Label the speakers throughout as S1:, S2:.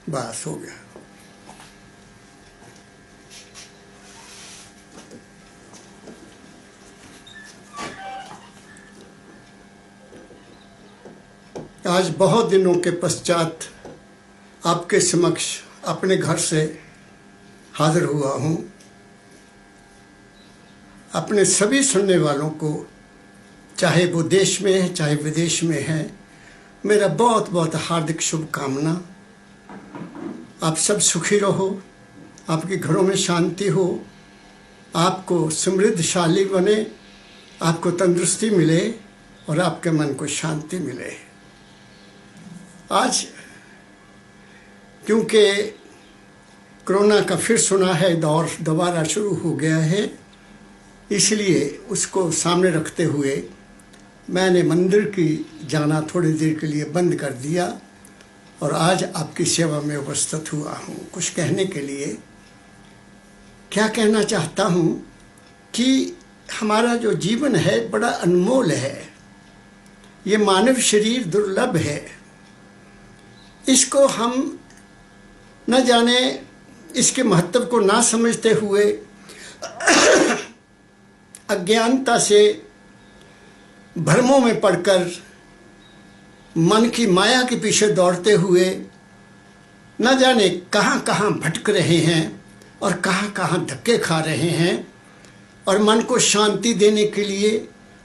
S1: बस हो गया। आज बहुत दिनों के पश्चात आपके समक्ष अपने घर से हाजिर हुआ हूँ। अपने सभी सुनने वालों को, चाहे वो देश में है चाहे विदेश में है, मेरा बहुत बहुत हार्दिक शुभकामना। आप सब सुखी रहो, आपके घरों में शांति हो, आपको समृद्धशाली बने, आपको तंदुरुस्ती मिले और आपके मन को शांति मिले। आज क्योंकि कोरोना का फिर सुना है दौर दोबारा शुरू हो गया है, इसलिए उसको सामने रखते हुए मैंने मंदिर की जाना थोड़ी देर के लिए बंद कर दिया और आज आपकी सेवा में उपस्थित हुआ हूँ कुछ कहने के लिए। क्या कहना चाहता हूँ कि हमारा जो जीवन है बड़ा अनमोल है। ये मानव शरीर दुर्लभ है। इसको हम न जाने इसके महत्व को ना समझते हुए अज्ञानता से भ्रमों में पड़कर मन की माया के पीछे दौड़ते हुए न जाने कहाँ कहाँ भटक रहे हैं और कहाँ कहाँ धक्के खा रहे हैं। और मन को शांति देने के लिए,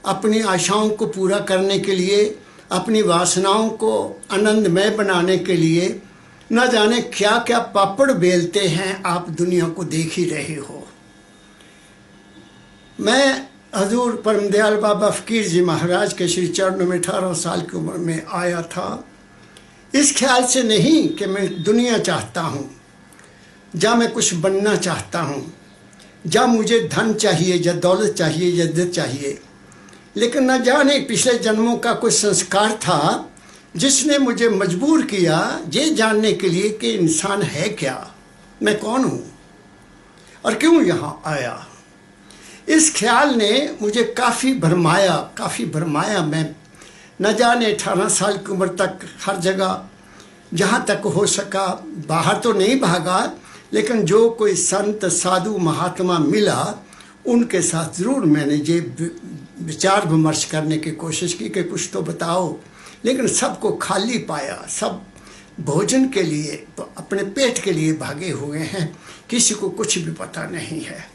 S1: अपनी आशाओं को पूरा करने के लिए, अपनी वासनाओं को आनंदमय बनाने के लिए न जाने क्या क्या पापड़ बेलते हैं। आप दुनिया को देख ही रहे हो। मैं हजूर परमदयाल बाबा फ़कीर जी महाराज के श्री चरणों में 18 साल की उम्र में आया था, इस ख्याल से नहीं कि मैं दुनिया चाहता हूँ, या मैं कुछ बनना चाहता हूँ, या मुझे धन चाहिए या दौलत चाहिए या इज्जत चाहिए। लेकिन न जाने पिछले जन्मों का कुछ संस्कार था जिसने मुझे मजबूर किया ये जानने के लिए कि इंसान है क्या, मैं कौन हूँ और क्यों यहाँ आया। इस ख्याल ने मुझे काफ़ी भरमाया। मैं न जाने 18 साल की उम्र तक हर जगह जहाँ तक हो सका, बाहर तो नहीं भागा, लेकिन जो कोई संत साधु महात्मा मिला उनके साथ ज़रूर मैंने ये विचार विमर्श करने की कोशिश की कि कुछ तो बताओ। लेकिन सबको खाली पाया। सब भोजन के लिए, तो अपने पेट के लिए भागे हुए हैं, किसी को कुछ भी पता नहीं है।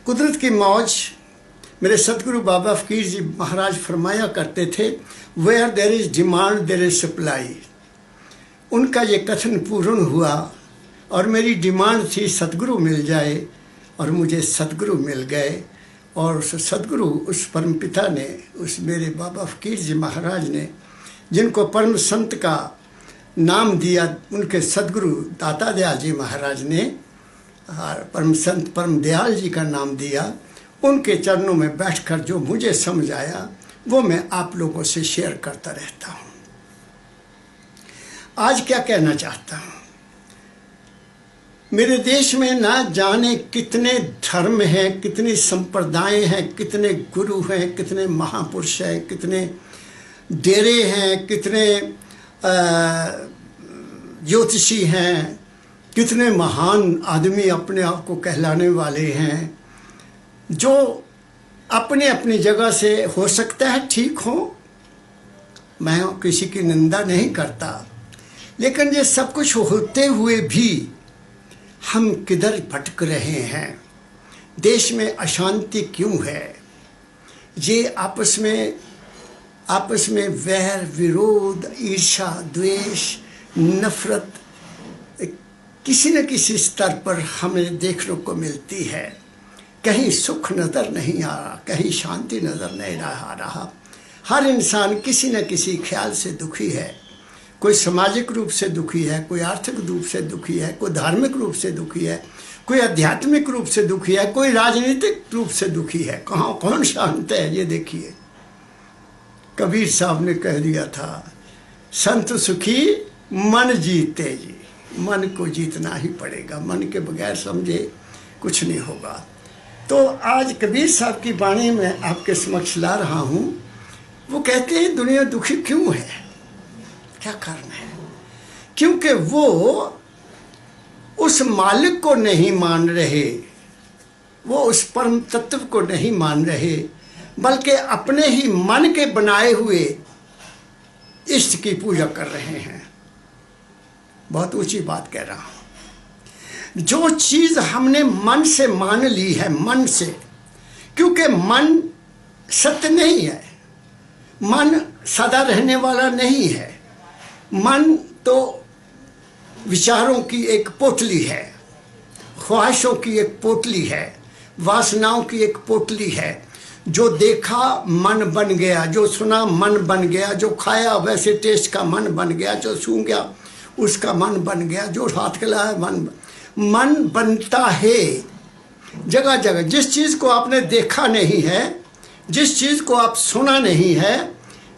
S1: कुदरत की मौज। मेरे सतगुरु बाबा फ़कीर जी महाराज फरमाया करते थे, where there is demand there is supply. उनका ये कथन पूर्ण हुआ और मेरी डिमांड थी सतगुरु मिल जाए, और मुझे सतगुरु मिल गए। और उस सतगुरु, उस परमपिता ने, उस मेरे बाबा फ़कीर जी महाराज ने, जिनको परम संत का नाम दिया, उनके सतगुरु दाता दयाल जी महाराज ने परम संत परम दयाल जी का नाम दिया। उनके चरणों में बैठकर जो मुझे समझ आया वो मैं आप लोगों से शेयर करता रहता हूँ। आज क्या कहना चाहता हूँ, मेरे देश में ना जाने कितने धर्म हैं, कितनी संप्रदाय हैं, कितने गुरु हैं, कितने महापुरुष हैं, कितने डेरे हैं, कितने ज्योतिषी हैं, कितने महान आदमी अपने आप को कहलाने वाले हैं, जो अपने अपनी जगह से हो सकता है ठीक हो। मैं किसी की निंदा नहीं करता, लेकिन ये सब कुछ होते हुए भी हम किधर भटक रहे हैं। देश में अशांति क्यों है? ये आपस में वैर विरोध, ईर्ष्या, द्वेष, नफरत किसी न किसी स्तर पर हमें देखने को मिलती है। कहीं सुख नज़र नहीं आ रहा, कहीं शांति नज़र नहीं आ रहा। हर इंसान किसी न किसी ख्याल से दुखी है। कोई सामाजिक रूप से दुखी है, कोई आर्थिक रूप से दुखी है, कोई धार्मिक रूप से दुखी है, कोई आध्यात्मिक रूप से दुखी है, कोई राजनीतिक रूप से दुखी है। कहाँ कौन शांत है ये देखिए। कबीर साहब ने कह दिया था, संत सुखी मन जीते जी। मन को जीतना ही पड़ेगा, मन के बगैर समझे कुछ नहीं होगा। तो आज कबीर साहब की वाणी में आपके समक्ष ला रहा हूँ। वो कहते हैं दुनिया दुखी क्यों है, क्या कारण है, क्योंकि वो उस मालिक को नहीं मान रहे, वो उस परम तत्व को नहीं मान रहे, बल्कि अपने ही मन के बनाए हुए इष्ट की पूजा कर रहे हैं। बहुत ऊंची बात कह रहा हूं। जो चीज हमने मन से मान ली है, मन से, क्योंकि मन सत्य नहीं है, मन सदा रहने वाला नहीं है। मन तो विचारों की एक पोटली है, ख्वाहिशों की एक पोटली है, वासनाओं की एक पोटली है। जो देखा मन बन गया, जो सुना मन बन गया, जो खाया वैसे टेस्ट का मन बन गया, जो छू गया उसका मन बन गया, जो हाथ के लाया मन बनता है जगह जगह। जिस चीज़ को आपने देखा नहीं है, जिस चीज़ को आप सुना नहीं है,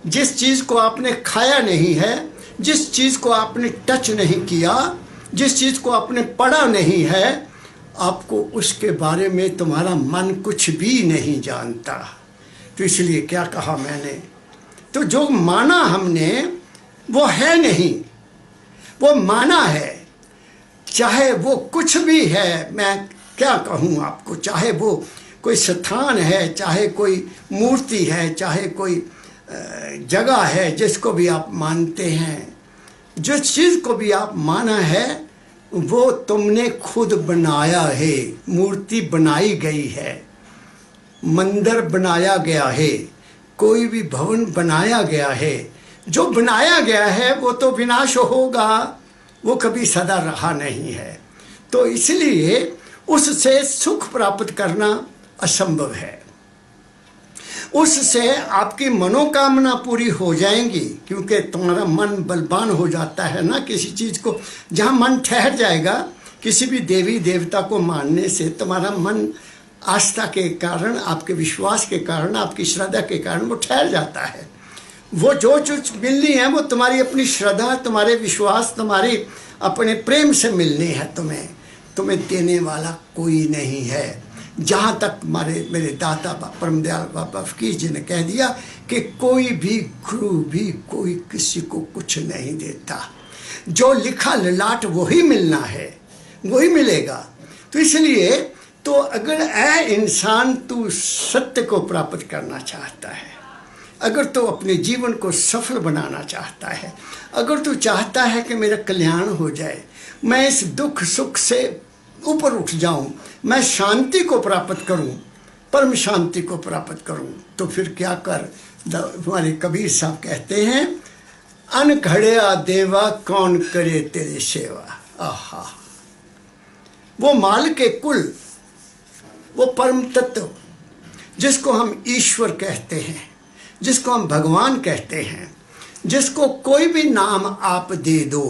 S1: जिस चीज़ को आपने खाया नहीं है, जिस चीज़ को आपने टच नहीं किया, जिस चीज़ को आपने पढ़ा नहीं है, आपको उसके बारे में तुम्हारा मन कुछ भी नहीं जानता। तो इसलिए क्या कहा मैंने, तो जो माना हमने वो है नहीं, वो माना है। चाहे वो कुछ भी है, मैं क्या कहूँ आपको, चाहे वो कोई स्थान है, चाहे कोई मूर्ति है, चाहे कोई जगह है, जिसको भी आप मानते हैं, जिस चीज़ को भी आप माना है, वो तुमने खुद बनाया है। मूर्ति बनाई गई है, मंदिर बनाया गया है, कोई भी भवन बनाया गया है। जो बनाया गया है वो तो विनाश होगा, वो कभी सदा रहा नहीं है। तो इसलिए उससे सुख प्राप्त करना असंभव है। उससे आपकी मनोकामना पूरी हो जाएंगी, क्योंकि तुम्हारा मन बलवान हो जाता है ना। किसी चीज़ को जहाँ मन ठहर जाएगा, किसी भी देवी देवता को मानने से तुम्हारा मन आस्था के कारण, आपके विश्वास के कारण, आपकी श्रद्धा के कारण वो ठहर जाता है। वो जो चीज मिलनी है वो तुम्हारी अपनी श्रद्धा, तुम्हारे विश्वास, तुम्हारी अपने प्रेम से मिलनी है। तुम्हें देने वाला कोई नहीं है। जहाँ तक मेरे दाता परमदयाल बाबा फकीर जी ने कह दिया कि कोई भी गुरु भी कोई किसी को कुछ नहीं देता। जो लिखा ललाट वही मिलना है, वही मिलेगा। तो इसलिए तो अगर ऐ इंसान तू सत्य को प्राप्त करना चाहता है, अगर तू अपने जीवन को सफल बनाना चाहता है, अगर तू चाहता है कि मेरा कल्याण हो जाए, मैं इस दुख सुख से ऊपर उठ जाऊं, मैं शांति को प्राप्त करूं, परम शांति को प्राप्त करूं, तो फिर क्या कर। हमारे कबीर साहब कहते हैं, अनखड़िया देवा कौन करे तेरी सेवा। आहा, वो माल के कुल, वो परम तत्व जिसको हम ईश्वर कहते हैं, जिसको हम भगवान कहते हैं, जिसको कोई भी नाम आप दे दो,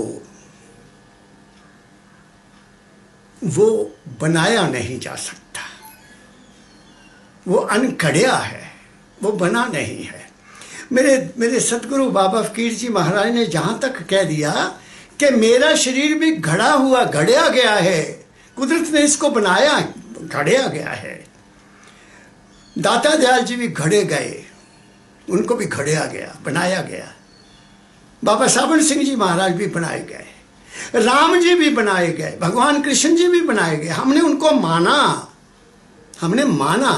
S1: वो बनाया नहीं जा सकता। वो अनकड़िया है, वो बना नहीं है। मेरे सतगुरु बाबा फकीर जी महाराज ने जहाँ तक कह दिया कि मेरा शरीर भी घड़ा हुआ, घड़िया गया है, कुदरत ने इसको बनाया, घड़िया गया है। दाता दयाल जी भी घड़े गए, उनको भी घड़िया गया, बनाया गया। बाबा सावन सिंह जी महाराज भी बनाए गए, राम जी भी बनाए गए, भगवान कृष्ण जी भी बनाए गए। हमने उनको माना, हमने माना,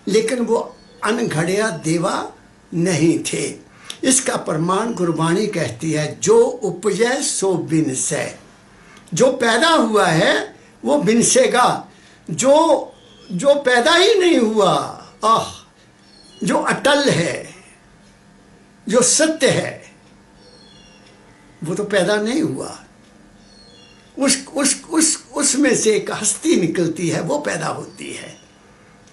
S1: लेकिन वो अनघड़िया देवा नहीं थे। इसका प्रमाण गुरबाणी कहती है, जो उपजै सो बिनसै। जो पैदा हुआ है वो बिनसेगा, जो पैदा ही नहीं हुआ, जो अटल है, जो सत्य है, वो तो पैदा नहीं हुआ। उसमें से एक हस्ती निकलती है, वो पैदा होती है।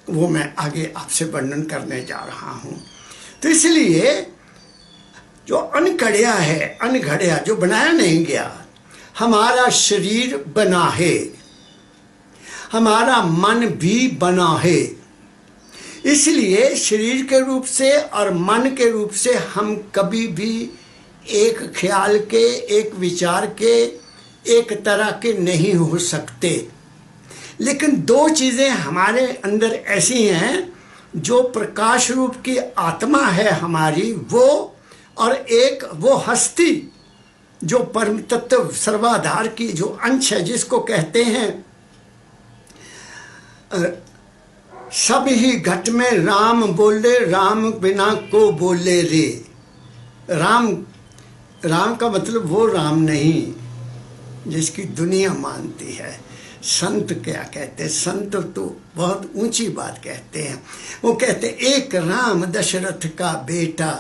S1: वो मैं आगे आपसे वर्णन करने जा रहा हूं। तो इसलिए जो अनकड़िया है, अनघड़िया, जो बनाया नहीं गया, हमारा शरीर बना है, हमारा मन भी बना है। इसलिए शरीर के रूप से और मन के रूप से हम कभी भी एक ख्याल के, एक विचार के, एक तरह के नहीं हो सकते। लेकिन दो चीज़ें हमारे अंदर ऐसी हैं, जो प्रकाश रूप की आत्मा है हमारी, वो, और एक वो हस्ती जो परम तत्व सर्वाधार की जो अंश है, जिसको कहते हैं सब ही घट में राम बोले, राम बिना को बोले रे। राम का मतलब वो राम नहीं जिसकी दुनिया मानती है। संत क्या कहते हैं? संत तो बहुत ऊंची बात कहते हैं। वो कहते एक राम दशरथ का बेटा,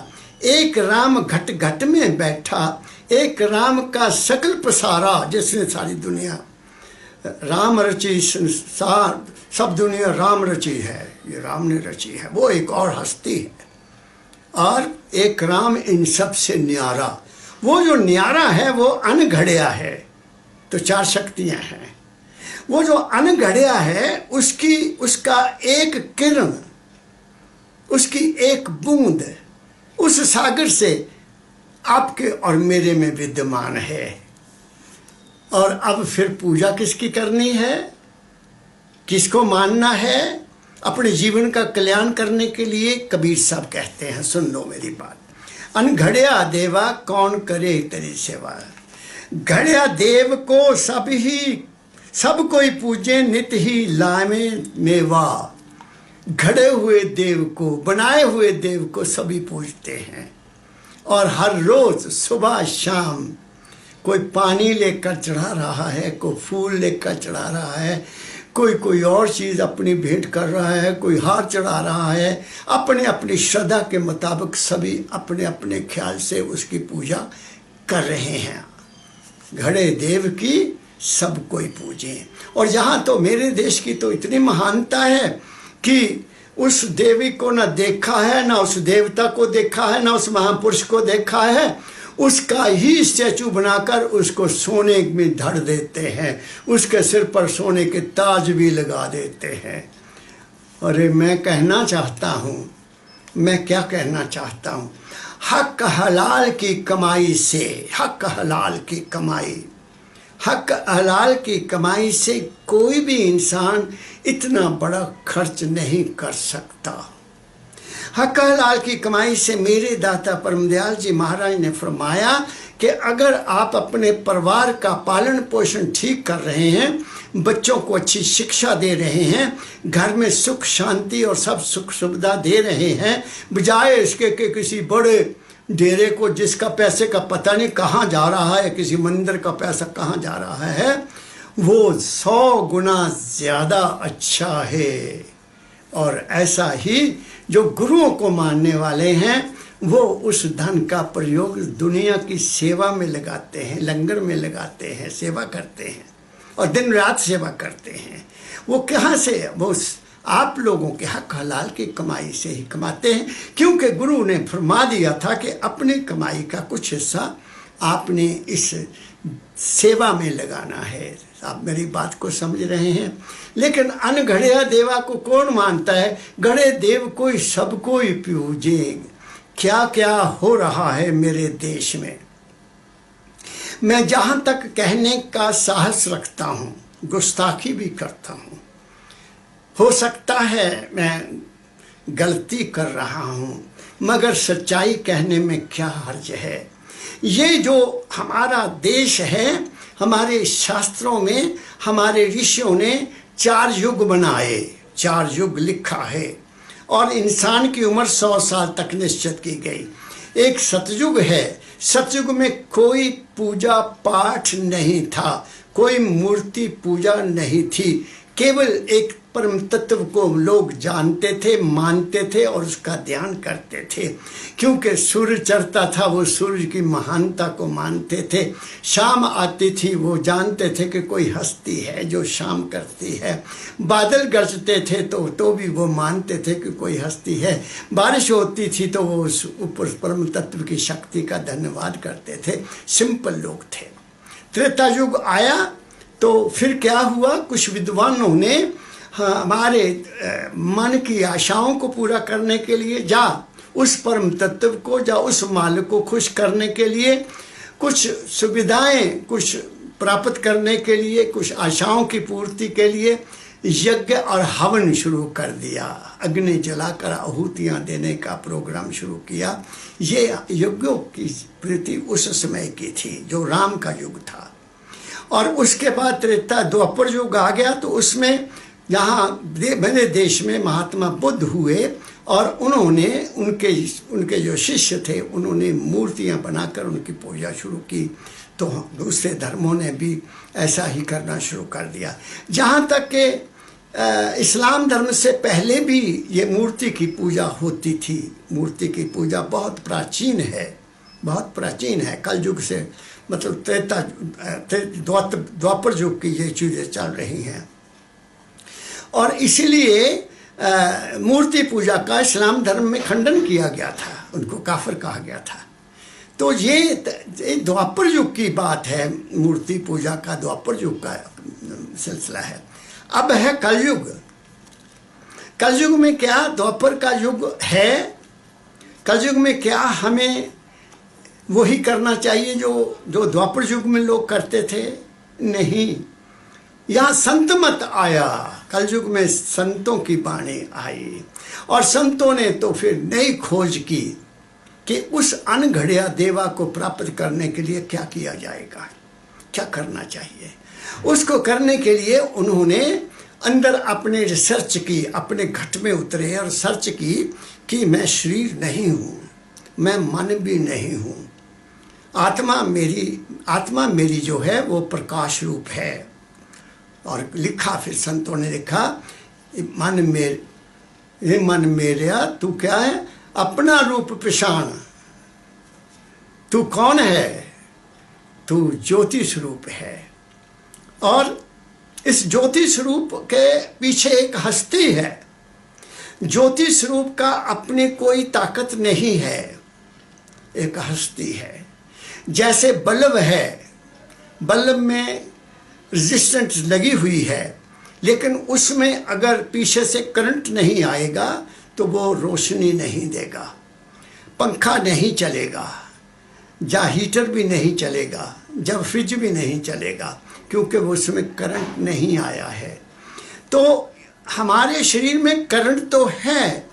S1: एक राम घट घट में बैठा, एक राम का सकल पसारा, जिसने सारी दुनिया राम रची, संसार सब दुनिया राम रची है, ये राम ने रची है। वो एक और हस्ती है, और एक राम इन सब से न्यारा। वो जो न्यारा है वो अनघड़िया है। तो चार शक्तियां हैं। वो जो अनघड़िया है उसका एक किरण, उसकी एक बूंद उस सागर से आपके और मेरे में विद्यमान है। और अब फिर पूजा किसकी करनी है, किसको मानना है अपने जीवन का कल्याण करने के लिए? कबीर साहब कहते हैं, सुन लो मेरी बात। अनघड़िया देवा कौन करे तेरी सेवा। घड़िया देव को सब कोई पूजे, नित ही लावे मेवा। घड़े हुए देव को, बनाए हुए देव को सभी पूजते हैं, और हर रोज सुबह शाम कोई पानी लेकर चढ़ा रहा है, कोई फूल लेकर चढ़ा रहा है, कोई और चीज़ अपनी भेंट कर रहा है, कोई हार चढ़ा रहा है। अपने अपनी श्रद्धा के मुताबिक सभी अपने अपने ख्याल से उसकी पूजा कर रहे हैं। घड़े देव की सब कोई पूजे। और यहाँ तो मेरे देश की तो इतनी महानता है कि उस देवी को न देखा है, न उस देवता को देखा है, न उस महापुरुष को देखा है, उसका ही स्टैचू बनाकर उसको सोने में धर देते हैं, उसके सिर पर सोने के ताज भी लगा देते हैं। अरे मैं कहना चाहता हूँ, मैं क्या कहना चाहता हूँ, हक हलाल की कमाई से, हक हलाल की कमाई, हक हलाल की कमाई से कोई भी इंसान इतना बड़ा खर्च नहीं कर सकता। हक हलाल की कमाई से मेरे दाता परमदयाल जी महाराज ने फरमाया कि अगर आप अपने परिवार का पालन पोषण ठीक कर रहे हैं, बच्चों को अच्छी शिक्षा दे रहे हैं, घर में सुख शांति और सब सुख सुविधा दे रहे हैं, बजाय इसके कि किसी बड़े डेरे को जिसका पैसे का पता नहीं कहाँ जा रहा है, किसी मंदिर का पैसा कहाँ जा रहा है, वो 100 गुना ज़्यादा अच्छा है। और ऐसा ही जो गुरुओं को मानने वाले हैं वो उस धन का प्रयोग दुनिया की सेवा में लगाते हैं, लंगर में लगाते हैं, सेवा करते हैं और दिन रात सेवा करते हैं। वो कहाँ से? वो आप लोगों के हक हलाल की कमाई से ही कमाते हैं, क्योंकि गुरु ने फरमा दिया था कि अपनी कमाई का कुछ हिस्सा आपने इस सेवा में लगाना है। आप मेरी बात को समझ रहे हैं। लेकिन अनघड़िया देवा को कौन मानता है? घड़े देव को सब कोई पूजे। क्या क्या हो रहा है मेरे देश में। मैं जहाँ तक कहने का साहस रखता हूँ, गुस्ताखी भी करता हूँ। हो सकता है मैं गलती कर रहा हूँ, मगर सच्चाई कहने में क्या हर्ज है। ये जो हमारा देश है, हमारे शास्त्रों में हमारे ऋषियों ने 4 युग बनाए, 4 युग लिखा है, और इंसान की उम्र 100 साल तक निश्चित की गई। एक सतयुग है, सतयुग में कोई पूजा पाठ नहीं था, कोई मूर्ति पूजा नहीं थी, केवल एक परम तत्व को लोग जानते थे, मानते थे और उसका ध्यान करते थे। क्योंकि सूर्य चढ़ता था, वो सूर्य की महानता को मानते थे। शाम आती थी, वो जानते थे कि कोई हस्ती है जो शाम करती है। बादल गरजते थे तो भी वो मानते थे कि कोई हस्ती है। बारिश होती थी तो वो उस ऊपर परम तत्व की शक्ति का धन्यवाद करते थे। सिंपल लोग थे। त्रेता युग आया तो फिर क्या हुआ, कुछ विद्वानों ने हमारे मन की आशाओं को पूरा करने के लिए, जा उस परम तत्व को, जा उस मालिक को खुश करने के लिए, कुछ सुविधाएं कुछ प्राप्त करने के लिए, कुछ आशाओं की पूर्ति के लिए यज्ञ और हवन शुरू कर दिया, अग्नि जलाकर आहुतियाँ देने का प्रोग्राम शुरू किया। ये यज्ञों की प्रीति उस समय की थी जो राम का युग था। और उसके बाद त्रेता द्वापर युग आ गया, तो उसमें यहाँ मेरे देश में महात्मा बुद्ध हुए और उन्होंने उनके जो शिष्य थे उन्होंने मूर्तियाँ बनाकर उनकी पूजा शुरू की। तो दूसरे धर्मों ने भी ऐसा ही करना शुरू कर दिया। जहाँ तक कि इस्लाम धर्म से पहले भी ये मूर्ति की पूजा होती थी। मूर्ति की पूजा बहुत प्राचीन है, बहुत प्राचीन है। कल युग से मतलब द्वापर युग की ये चीज़ें चल रही हैं। और इसीलिए मूर्ति पूजा का इस्लाम धर्म में खंडन किया गया था, उनको काफिर कहा गया था। तो ये द्वापर युग की बात है, मूर्ति पूजा का द्वापर युग का सिलसिला है। अब है कलयुग। कलयुग में क्या द्वापर का युग है? कलयुग में क्या हमें वही करना चाहिए जो द्वापर युग में लोग करते थे? नहीं, यहाँ संत मत आया। कलयुग में संतों की बाणी आई और संतों ने तो फिर नई खोज की कि उस अनघड़िया देवा को प्राप्त करने के लिए क्या किया जाएगा, क्या करना चाहिए। उसको करने के लिए उन्होंने अंदर अपने रिसर्च की, अपने घट में उतरे और सर्च की कि मैं शरीर नहीं हूँ, मैं मन भी नहीं हूँ, आत्मा मेरी जो है वो प्रकाश रूप है। और लिखा, फिर संतों ने लिखा, मन मेरा तू क्या है, अपना रूप पहचान, तू कौन है, तू ज्योति स्वरूप है। और इस ज्योति स्वरूप के पीछे एक हस्ती है। ज्योति स्वरूप का अपनी कोई ताकत नहीं है, एक हस्ती है। जैसे बल्ब है, बल्ब में रेजिस्टेंस लगी हुई है, लेकिन उसमें अगर पीछे से करंट नहीं आएगा तो वो रोशनी नहीं देगा। पंखा नहीं चलेगा, या हीटर भी नहीं चलेगा, जब फ्रिज भी नहीं चलेगा, क्योंकि वो उसमें करंट नहीं आया है। तो हमारे शरीर में करंट तो है,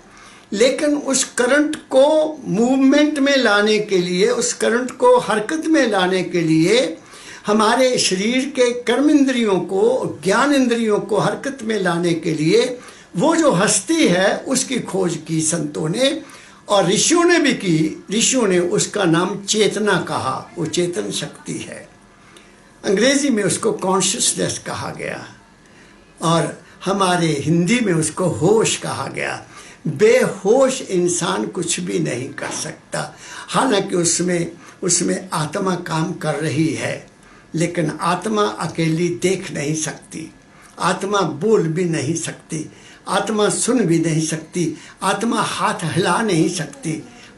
S1: लेकिन उस करंट को मूवमेंट में लाने के लिए, उस करंट को हरकत में लाने के लिए हमारे शरीर के कर्म इंद्रियों को, ज्ञान इंद्रियों को हरकत में लाने के लिए वो जो हस्ती है उसकी खोज की संतों ने और ऋषियों ने भी की। ऋषियों ने उसका नाम चेतना कहा, वो चेतन शक्ति है। अंग्रेजी में उसको कॉन्शियसनेस कहा गया और हमारे हिंदी में उसको होश कहा गया। बेहोश इंसान कुछ भी नहीं कर सकता। हालांकि उसमें आत्मा काम कर रही है, लेकिन आत्मा अकेली देख नहीं सकती, आत्मा बोल भी नहीं सकती, आत्मा सुन भी नहीं सकती, आत्मा हाथ हिला नहीं सकती।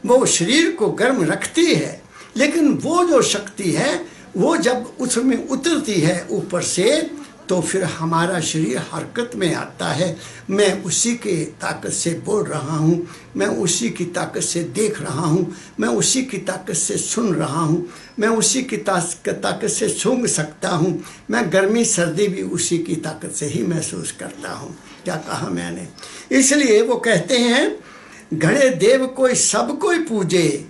S1: वो शरीर को गर्म रखती है, लेकिन वो जो शक्ति है वो जब उसमें उतरती है ऊपर से, तो फिर हमारा शरीर हरकत में आता है। मैं उसी की ताकत से बोल रहा हूँ, मैं उसी की ताकत से देख रहा हूँ, मैं उसी की ताकत से सुन रहा हूँ, मैं उसी की ताकत से सूंघ सकता हूँ, मैं गर्मी सर्दी भी उसी की ताकत से ही महसूस करता हूँ। क्या कहा मैंने? इसलिए वो कहते हैं, घड़े देव कोई सब कोई पूजे,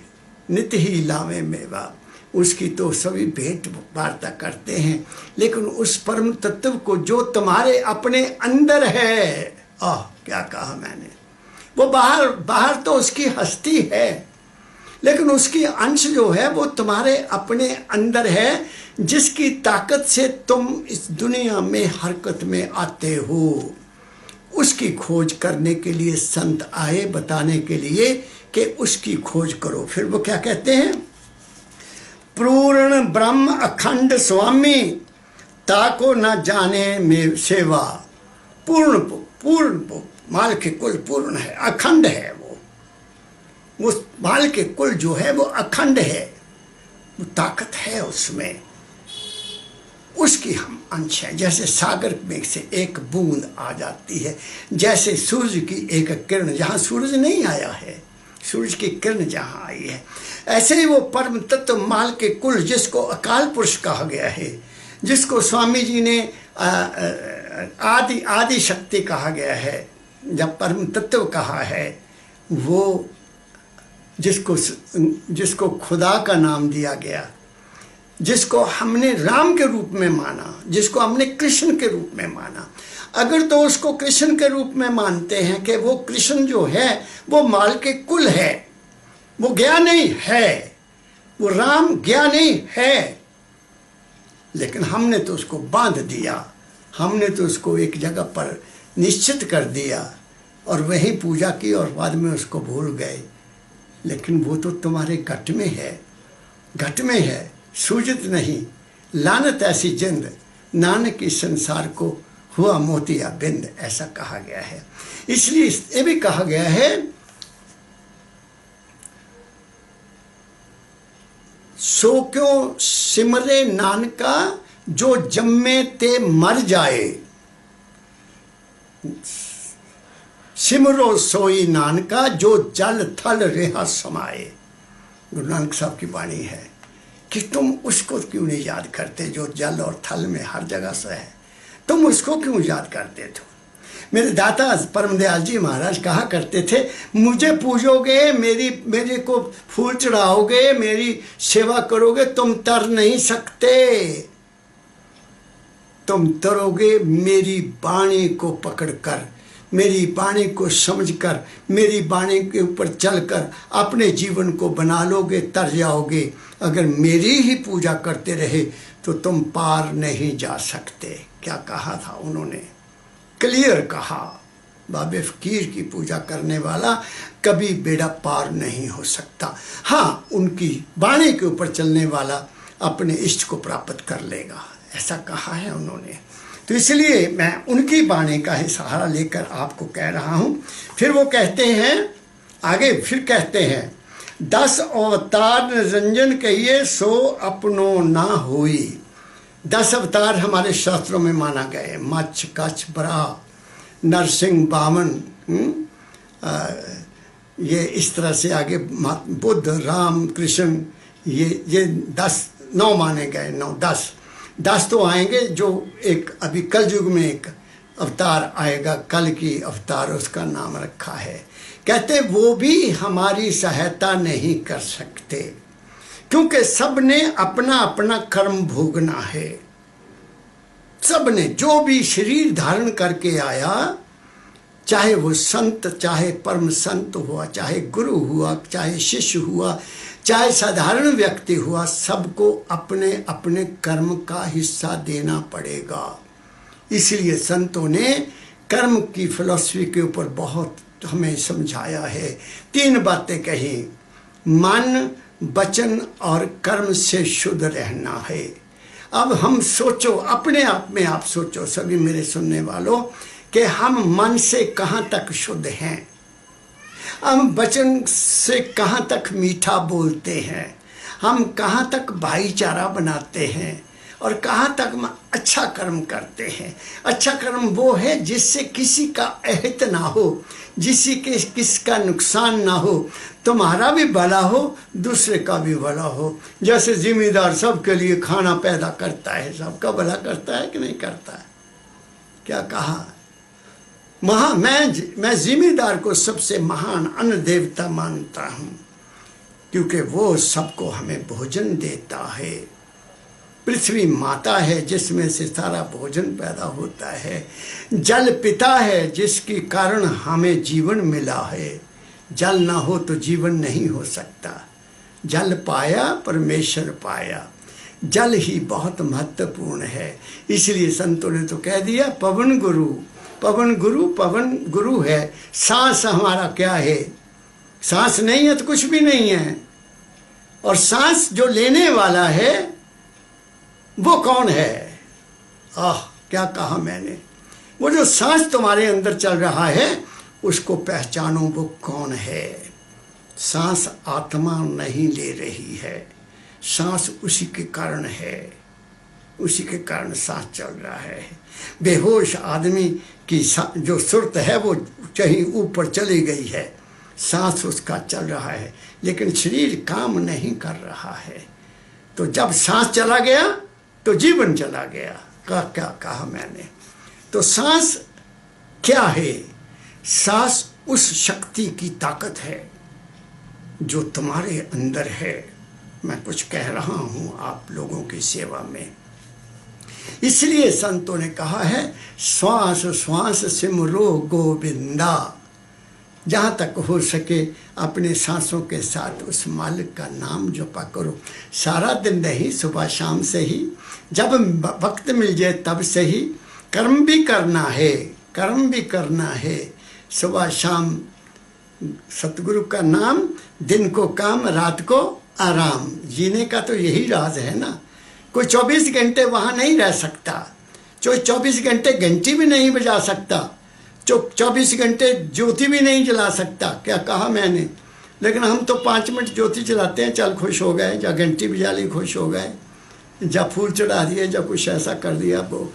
S1: नित ही लावे मेवा। उसकी तो सभी भेंट वार्ता करते हैं, लेकिन उस परम तत्व को जो तुम्हारे अपने अंदर है, क्या कहा मैंने, वो बाहर तो उसकी हस्ती है, लेकिन उसकी अंश जो है वो तुम्हारे अपने अंदर है, जिसकी ताकत से तुम इस दुनिया में हरकत में आते हो। उसकी खोज करने के लिए संत आए, बताने के लिए कि उसकी खोज करो। फिर वो क्या कहते हैं, पूर्ण ब्रह्म अखंड स्वामी, ताको न जाने में सेवा। पूर्ण माल के कुल पूर्ण है, अखंड है। वो माल के कुल जो है वो अखंड है, वो ताकत है उसमें, उसकी हम अंश है। जैसे सागर में से एक बूंद आ जाती है, जैसे सूरज की एक किरण, जहाँ सूरज नहीं आया है, सूरज की किरण जहाँ आई है, ऐसे ही वो परम तत्व माल के कुल, जिसको अकाल पुरुष कहा गया है, जिसको स्वामी जी ने आदि आदि शक्ति कहा गया है, जब परम तत्व कहा है, वो जिसको खुदा का नाम दिया गया, जिसको हमने राम के रूप में माना, जिसको हमने कृष्ण के रूप में माना, अगर तो उसको कृष्ण के रूप में मानते हैं कि वो कृष्ण जो है वो माल के कुल है, वो ज्ञानी है, वो राम ज्ञानी है, लेकिन हमने तो उसको बांध दिया, हमने तो उसको एक जगह पर निश्चित कर दिया और वही पूजा की और बाद में उसको भूल गए। लेकिन वो तो तुम्हारे घट में है, घट में है, सूझत नहीं। लानत ऐसी जिंद, नानक इस संसार को हुआ मोतिया बिंद, ऐसा कहा गया है। इसलिए ये भी कहा गया है, सो क्यों सिमरे नानका जो जम्मे ते मर जाए, सिमरो सोई नानका जो जल थल रेहा समाए। गुरु नानक साहब की वाणी है कि तुम उसको क्यों नहीं याद करते जो जल और थल में हर जगह से है, तुम उसको क्यों याद करते थे। मेरे दाता परमदयाल जी महाराज कहा करते थे, मुझे पूजोगे, मेरे को फूल चढ़ाओगे, मेरी सेवा करोगे, तुम तर नहीं सकते, तुम तरोगे मेरी बाणी को पकड़कर, मेरी बाणी को समझकर, मेरी बाणी के ऊपर चलकर अपने जीवन को बना लोगे, तर जाओगे। अगर मेरी ही पूजा करते रहे तो तुम पार नहीं जा सकते। क्या कहा था उन्होंने, क्लियर कहा, बाबे फकीर की पूजा करने वाला कभी बेड़ा पार नहीं हो सकता। हाँ, उनकी बाणी के ऊपर चलने वाला अपने इष्ट को प्राप्त कर लेगा, ऐसा कहा है उन्होंने। तो इसलिए मैं उनकी बाणी का ही सहारा लेकर आपको कह रहा हूँ। फिर वो कहते हैं आगे, फिर कहते हैं, 10 अवतार रंजन कहिए सो अपनो ना होई। 10 अवतार हमारे शास्त्रों में माना गए, मच्छ, कच्छ, बराह, नरसिंह, वामन, ये इस तरह से आगे बुद्ध, राम, कृष्ण, ये 9 माने गए, 10 तो आएंगे। जो एक अभी कल युग में एक अवतार आएगा, कल की अवतार, उसका नाम रखा है। कहते वो भी हमारी सहायता नहीं कर सकते, क्योंकि सब ने अपना अपना कर्म भोगना है। सब ने जो भी शरीर धारण करके आया, चाहे वो संत, चाहे परम संत हुआ, चाहे गुरु हुआ, चाहे शिष्य हुआ, चाहे साधारण व्यक्ति हुआ, सबको अपने अपने कर्म का हिस्सा देना पड़ेगा। इसलिए संतों ने कर्म की फिलॉसफी के ऊपर बहुत हमें समझाया है। 3 बातें कही, मन, वचन और कर्म से शुद्ध रहना है। अब हम सोचो, अपने आप में आप सोचो, सभी मेरे सुनने वालों, कि हम मन से कहाँ तक शुद्ध हैं, हम वचन से कहाँ तक मीठा बोलते हैं, हम कहाँ तक भाईचारा बनाते हैं और कहाँ तक अच्छा कर्म करते हैं। अच्छा कर्म वो है जिससे किसी का अहित ना हो, किसका नुकसान ना हो, तुम्हारा भी भला हो, दूसरे का भी भला हो। जैसे जिम्मेदार सबके लिए खाना पैदा करता है, सबका भला करता है कि नहीं करता है। क्या कहा, मैं जिम्मेदार को सबसे महान अन्न देवता मानता हूँ, क्योंकि वो सबको हमें भोजन देता है। पृथ्वी माता है जिसमें से सारा भोजन पैदा होता है। जल पिता है जिसके कारण हमें जीवन मिला है। जल ना हो तो जीवन नहीं हो सकता। जल पाया परमेश्वर पाया। जल ही बहुत महत्वपूर्ण है। इसलिए संतों ने तो कह दिया, पवन गुरु, पवन गुरु, पवन गुरु है। सांस हमारा क्या है, सांस नहीं है तो कुछ भी नहीं है। और सांस जो लेने वाला है वो कौन है? क्या कहा मैंने, वो जो सांस तुम्हारे अंदर चल रहा है उसको पहचानो, वो कौन है। सांस आत्मा नहीं ले रही है, सांस उसी के कारण है, उसी के कारण सांस चल रहा है। बेहोश आदमी की जो सुरत है वो कहीं ऊपर चली गई है, सांस उसका चल रहा है, लेकिन शरीर काम नहीं कर रहा है। तो जब सांस चला गया तो जीवन चला गया। क्या कहा मैंने। तो सांस क्या है? सांस उस शक्ति की ताकत है जो तुम्हारे अंदर है। मैं कुछ कह रहा हूं आप लोगों की सेवा में, इसलिए संतों ने कहा है श्वास श्वास सिमरो गोविंदा। जहाँ तक हो सके अपने सांसों के साथ उस मालिक का नाम जपा करो। सारा दिन नहीं, सुबह शाम से ही, जब वक्त मिल जाए तब से ही। कर्म भी करना है, कर्म भी करना है। सुबह शाम सतगुरु का नाम, दिन को काम, रात को आराम। जीने का तो यही राज है ना। कोई 24 घंटे वहाँ नहीं रह सकता, जो 24 घंटे घंटी भी नहीं बजा सकता, जो 24 घंटे ज्योति भी नहीं जला सकता। क्या कहा मैंने? लेकिन हम तो 5 मिनट ज्योति जलाते हैं, चल खुश हो गए, या घंटी बजा ली खुश हो गए, या फूल चढ़ा दिए, या कुछ ऐसा कर दिया। वो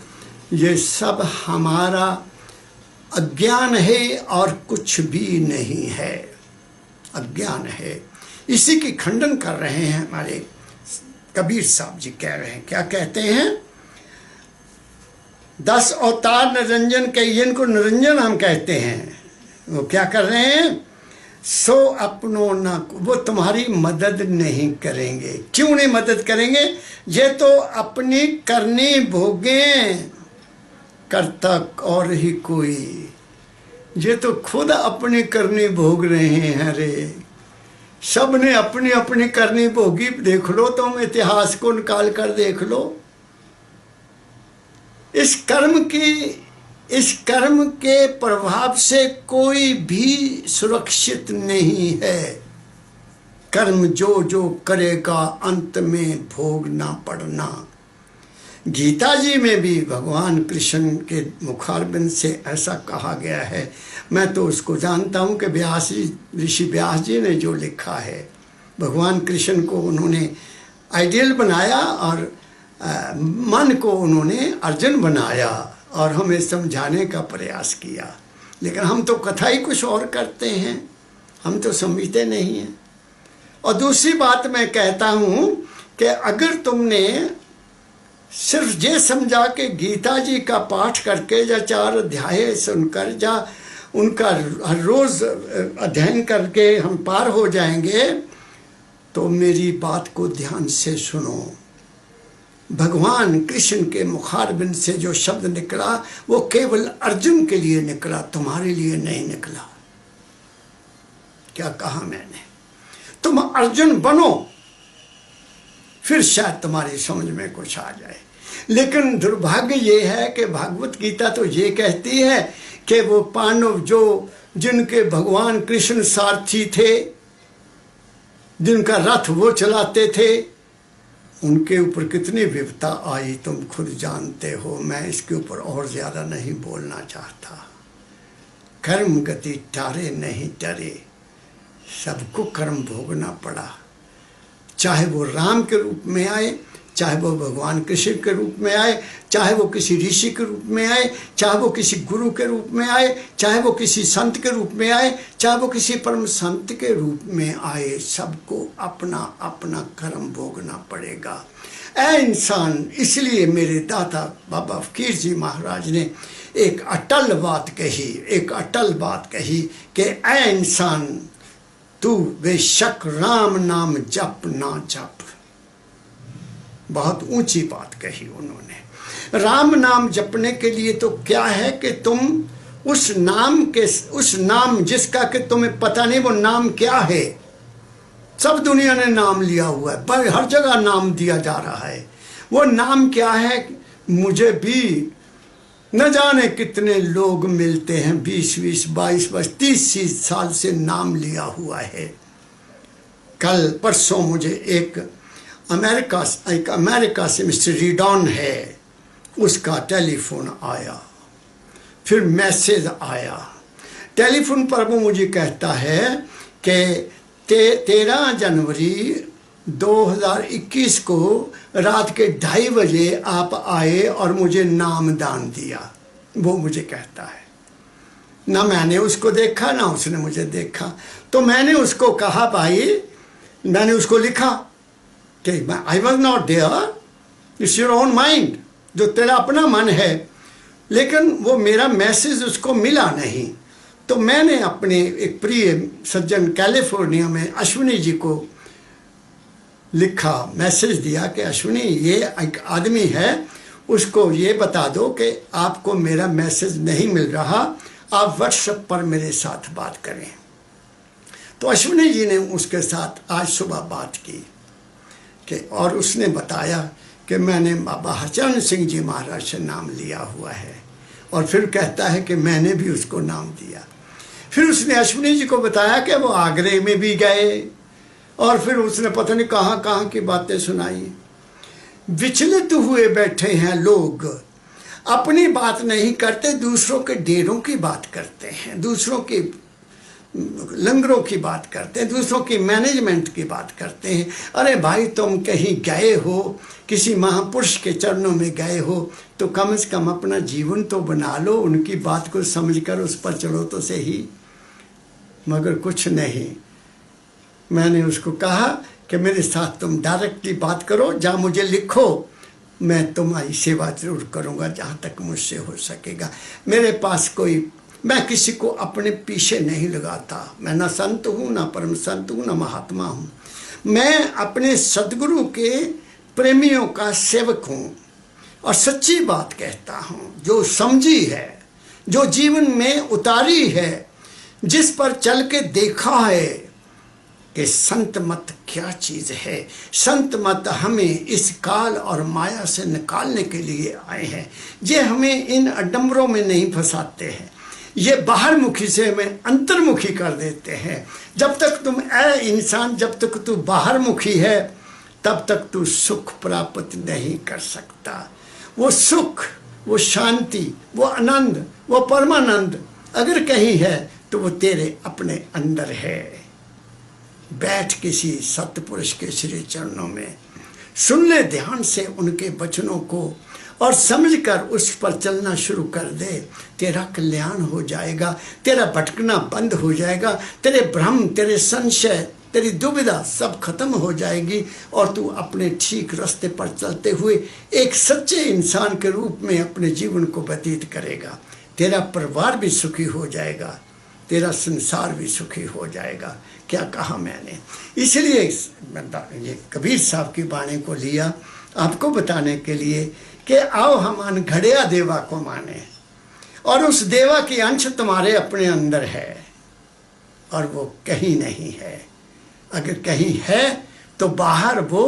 S1: ये सब हमारा अज्ञान है और कुछ भी नहीं है, अज्ञान है। इसी की खंडन कर रहे हैं हमारे कबीर साहब जी। कह रहे हैं, क्या कहते हैं? 10 अवतार निरंजन कहियन को निरंजन हम कहते हैं। वो क्या कर रहे हैं? सो अपनो ना, वो तुम्हारी मदद नहीं करेंगे। क्यों नहीं मदद करेंगे? ये तो अपनी करनी भोगें, करता और ही कोई। ये तो खुद अपनी करनी भोग रहे हैं रे। सब ने अपनी अपनी करनी भोगी। देख लो, तुम इतिहास को निकाल कर देख लो। इस कर्म के प्रभाव से कोई भी सुरक्षित नहीं है। कर्म जो जो करेगा अंत में भोगना पड़ना। गीता जी में भी भगवान कृष्ण के मुखारबिंद से ऐसा कहा गया है। मैं तो उसको जानता हूँ कि व्यास जी, ऋषि व्यास जी ने जो लिखा है, भगवान कृष्ण को उन्होंने आइडियल बनाया और मन को उन्होंने अर्जुन बनाया और हमें समझाने का प्रयास किया। लेकिन हम तो कथा ही कुछ और करते हैं, हम तो समझते नहीं हैं। और दूसरी बात मैं कहता हूँ कि अगर तुमने सिर्फ ये समझा कि गीता जी का पाठ करके या 4 अध्याय सुनकर या उनका हर रोज अध्ययन करके हम पार हो जाएंगे, तो मेरी बात को ध्यान से सुनो। भगवान कृष्ण के मुखारबिंद से जो शब्द निकला वो केवल अर्जुन के लिए निकला, तुम्हारे लिए नहीं निकला। क्या कहा मैंने? तुम अर्जुन बनो, फिर शायद तुम्हारी समझ में कुछ आ जाए। लेकिन दुर्भाग्य ये है कि भागवत गीता तो ये कहती है कि वो पांडव जो जिनके भगवान कृष्ण सारथी थे, जिनका रथ वो चलाते थे, उनके ऊपर कितनी विपदा आई तुम खुद जानते हो। मैं इसके ऊपर और ज़्यादा नहीं बोलना चाहता। कर्म गति टारे नहीं टरे, सबको कर्म भोगना पड़ा। चाहे वो राम के रूप में आए, चाहे वो भगवान कृष्ण के रूप में आए, चाहे वो किसी ऋषि के रूप में आए, चाहे वो किसी गुरु के रूप में आए, चाहे वो किसी संत के रूप में आए, चाहे वो किसी परम संत के रूप में आए, सबको अपना अपना कर्म भोगना पड़ेगा। ऐ इंसान, इसलिए मेरे दादा बाबा फकीर जी महाराज ने एक अटल बात कही कि ऐ इंसान, तू बेशक राम नाम जप ना जप। बहुत ऊंची बात कही उन्होंने। राम नाम जपने के लिए तो क्या है कि तुम उस नाम जिसका कि तुम्हें पता नहीं वो नाम क्या है। सब दुनिया ने नाम लिया हुआ है, पर हर जगह नाम दिया जा रहा है। वो नाम क्या है? मुझे भी न जाने कितने लोग मिलते हैं, 20-20, 22-22, 30 साल से नाम लिया हुआ है। कल परसों मुझे एक अमेरिका से मिस्टर रीडॉन है, उसका टेलीफोन आया, फिर मैसेज आया। टेलीफोन पर वो मुझे कहता है कि 13 जनवरी 2021 को रात के 2:30 बजे आप आए और मुझे नाम दान दिया। वो मुझे कहता है। ना मैंने उसको देखा ना उसने मुझे देखा। तो मैंने उसको कहा, भाई, मैंने उसको लिखा कि I was not there, it's your own mind, जो तेरा अपना मन है लेकिन वो मेरा मैसेज उसको मिला नहीं। तो मैंने अपने एक प्रिय सज्जन कैलिफोर्निया में अश्विनी जी को लिखा, मैसेज दिया कि अश्विनी, ये एक आदमी है, उसको ये बता दो कि आपको मेरा मैसेज नहीं मिल रहा, आप व्हाट्सएप पर मेरे साथ बात करें। तो अश्विनी जी ने उसके साथ आज सुबह बात की कि, और उसने बताया कि मैंने बाबा हरचरण सिंह जी महाराज से नाम लिया हुआ है, और फिर कहता है कि मैंने भी उसको नाम दिया। फिर उसने अश्विनी जी को बताया कि वो आगरे में भी गए, और फिर उसने पता नहीं कहाँ कहाँ की बातें सुनाई। विचलित हुए बैठे हैं लोग, अपनी बात नहीं करते, दूसरों के डेरों की बात करते हैं, दूसरों के लंगरों की बात करते हैं, दूसरों की मैनेजमेंट की बात करते हैं। अरे भाई, तुम कहीं गए हो, किसी महापुरुष के चरणों में गए हो, तो कम से कम अपना जीवन तो बना लो, उनकी बात को समझकर उस पर चलो तो सही। मगर कुछ नहीं। मैंने उसको कहा कि मेरे साथ तुम डायरेक्टली बात करो, जहाँ मुझे लिखो, मैं तुम्हारी सेवा जरूर करूँगा जहाँ तक मुझसे हो सकेगा। मेरे पास कोई, मैं किसी को अपने पीछे नहीं लगाता। मैं ना संत हूँ, ना परम संत हूँ, ना महात्मा हूँ। मैं अपने सदगुरु के प्रेमियों का सेवक हूँ, और सच्ची बात कहता हूँ, जो समझी है, जो जीवन में उतारी है, जिस पर चल के देखा है कि संत मत क्या चीज़ है। संत मत हमें इस काल और माया से निकालने के लिए आए हैं। ये हमें इन अडंबरों में नहीं फंसाते हैं, ये बाहरमुखी से हमें अंतर्मुखी कर देते हैं। जब तक तुम इंसान, जब तक तू बाहरमुखी है, तब तक तू सुख प्राप्त नहीं कर सकता। वो सुख, वो शांति, वो आनंद, वो परमानंद अगर कहीं है तो वो तेरे अपने अंदर है। बैठ किसी सत्पुरुष के श्री चरणों में, सुन ले ध्यान से उनके वचनों को, और समझकर उस पर चलना शुरू कर दे। तेरा कल्याण हो जाएगा, तेरा भटकना बंद हो जाएगा, तेरे भ्रम, तेरे संशय, तेरी दुविधा सब खत्म हो जाएगी, और तू अपने ठीक रास्ते पर चलते हुए एक सच्चे इंसान के रूप में अपने जीवन को व्यतीत करेगा। तेरा परिवार भी सुखी हो जाएगा, तेरा संसार भी सुखी हो जाएगा। क्या कहा मैंने? इसलिए ये कबीर साहब की वाणी को लिया आपको बताने के लिए कि आओ हम अनघड़िया देवा को माने, और उस देवा की अंश तुम्हारे अपने अंदर है, और वो कहीं नहीं है। अगर कहीं है तो बाहर वो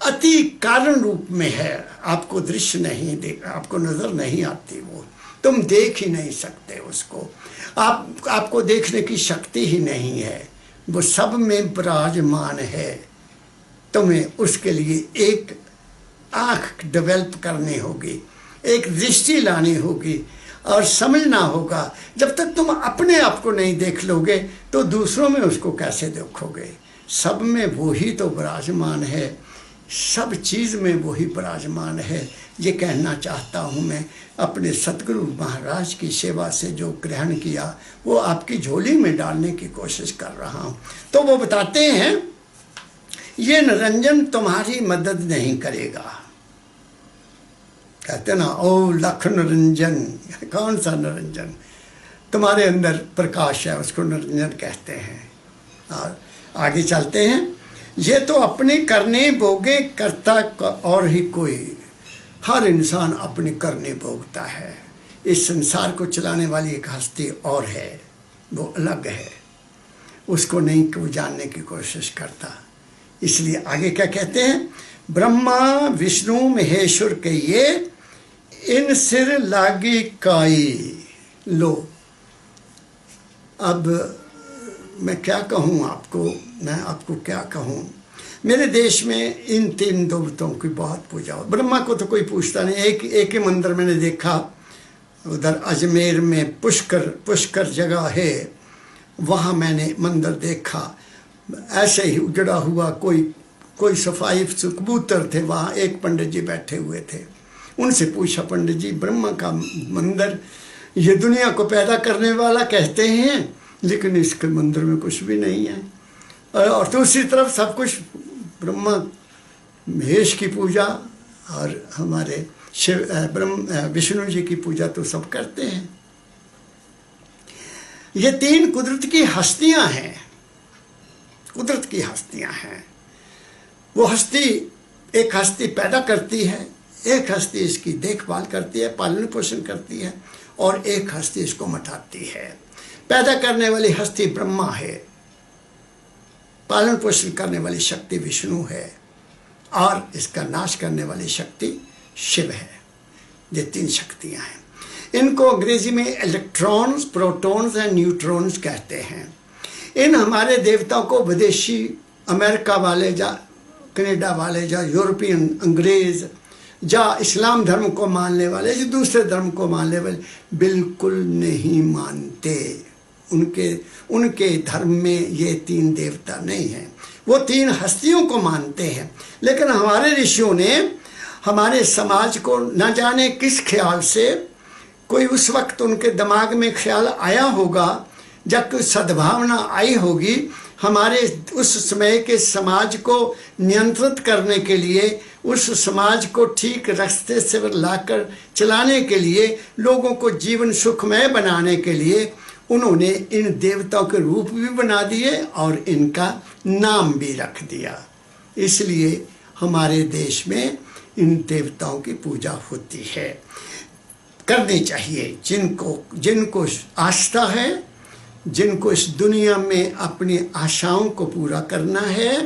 S1: अति कारण रूप में है, आपको दृश्य नहीं देख, आपको नजर नहीं आती, वो तुम देख ही नहीं सकते उसको, आपको देखने की शक्ति ही नहीं है। वो सब में विराजमान है। तुम्हें उसके लिए एक आँख डेवलप करनी होगी, एक दृष्टि लानी होगी, और समझना होगा। जब तक तुम अपने आप को नहीं देख लोगे तो दूसरों में उसको कैसे देखोगे? सब में वो ही तो विराजमान है, सब चीज़ में वो ही विराजमान है। ये कहना चाहता हूँ मैं। अपने सतगुरु महाराज की सेवा से जो ग्रहण किया वो आपकी झोली में डालने की कोशिश कर रहा हूँ। तो वो बताते हैं, ये निरंजन तुम्हारी मदद नहीं करेगा। कहते ना, ओ लख निरंजन, कौन सा निरंजन? तुम्हारे अंदर प्रकाश है, उसको निरंजन कहते हैं। और आगे चलते हैं, ये तो अपने करने भोगे करता और ही कोई। हर इंसान अपने करने भोगता है। इस संसार को चलाने वाली एक हस्ती और है, वो अलग है, उसको नहीं कोई जानने की कोशिश करता। इसलिए आगे क्या कहते हैं, ब्रह्मा विष्णु महेश्वर के ये इन सिर लागी काई। लो, अब मैं क्या कहूँ आपको, मैं आपको क्या कहूँ। मेरे देश में इन तीन देवताओं की बहुत पूजा हो। ब्रह्मा को तो कोई पूछता नहीं। एक ही मंदिर मैंने देखा, उधर अजमेर में पुष्कर जगह है, वहाँ मैंने मंदिर देखा। ऐसे ही उजड़ा हुआ कोई सफाई कबूतर थे, वहाँ एक पंडित जी बैठे हुए थे। उनसे पूछा, पंडित जी, ब्रह्मा का मंदिर ये दुनिया को पैदा करने वाला कहते हैं, लेकिन इसके मंदिर में कुछ भी नहीं है, और दूसरी तरफ सब कुछ ब्रह्मा महेश की पूजा और हमारे शिव विष्णु जी की पूजा तो सब करते हैं। ये तीन कुदरत की हस्तियां हैं, कुदरत की हस्तियां हैं। वो हस्ती, एक हस्ती पैदा करती है, एक हस्ती इसकी देखभाल करती है, पालन पोषण करती है, और एक हस्ती इसको मटाती है। पैदा करने वाली हस्ती ब्रह्मा है, पालन पोषण करने वाली शक्ति विष्णु है, और इसका नाश करने वाली शक्ति शिव है। ये तीन शक्तियां हैं। इनको अंग्रेजी में इलेक्ट्रॉन्स, प्रोटॉन्स एंड न्यूट्रॉन्स कहते हैं। इन हमारे देवताओं को विदेशी, अमेरिका वाले या कनाडा वाले या यूरोपियन, अंग्रेज या इस्लाम धर्म को मानने वाले या दूसरे धर्म को मानने वाले बिल्कुल नहीं मानते। उनके धर्म में ये तीन देवता नहीं हैं, वो तीन हस्तियों को मानते हैं। लेकिन हमारे ऋषियों ने हमारे समाज को न जाने किस ख्याल से, कोई उस वक्त उनके दिमाग में ख्याल आया होगा, जब कोई सद्भावना आई होगी, हमारे उस समय के समाज को नियंत्रित करने के लिए, उस समाज को ठीक रास्ते से लाकर चलाने के लिए, लोगों को जीवन सुखमय बनाने के लिए उन्होंने इन देवताओं के रूप भी बना दिए और इनका नाम भी रख दिया। इसलिए हमारे देश में इन देवताओं की पूजा होती है, करनी चाहिए। जिनको आस्था है, जिनको इस दुनिया में अपनी आशाओं को पूरा करना है,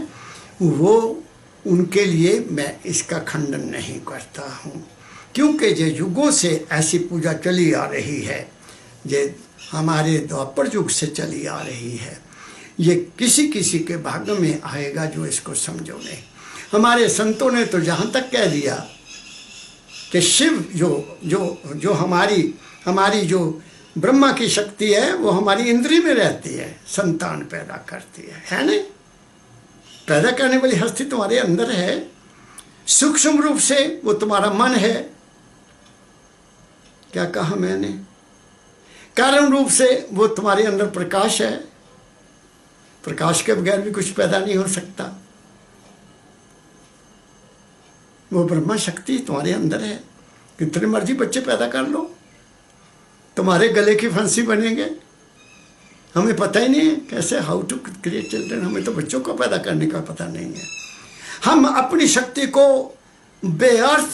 S1: वो उनके लिए मैं इसका खंडन नहीं करता हूँ, क्योंकि ये युगों से ऐसी पूजा चली आ रही है। ये हमारे द्वापर युग से चली आ रही है। ये किसी किसी के भाग्य में आएगा जो इसको समझोगे। हमारे संतों ने तो जहाँ तक कह दिया कि शिव जो हमारी जो ब्रह्मा की शक्ति है, वो हमारी इंद्री में रहती है, संतान पैदा करती है नहीं? पैदा करने वाली हस्ती तुम्हारे अंदर है। सूक्ष्म रूप से वो तुम्हारा मन है। क्या कहा मैंने? कारण रूप से वो तुम्हारे अंदर प्रकाश है। प्रकाश के बगैर भी कुछ पैदा नहीं हो सकता। वो ब्रह्मा शक्ति तुम्हारे अंदर है। कितने मर्जी बच्चे पैदा कर लो, तुम्हारे गले की फांसी बनेंगे। हमें पता ही नहीं है कैसे, हाउ टू क्रिएट चिल्ड्रन। हमें तो बच्चों को पैदा करने का पता नहीं है। हम अपनी शक्ति को बेअर्थ,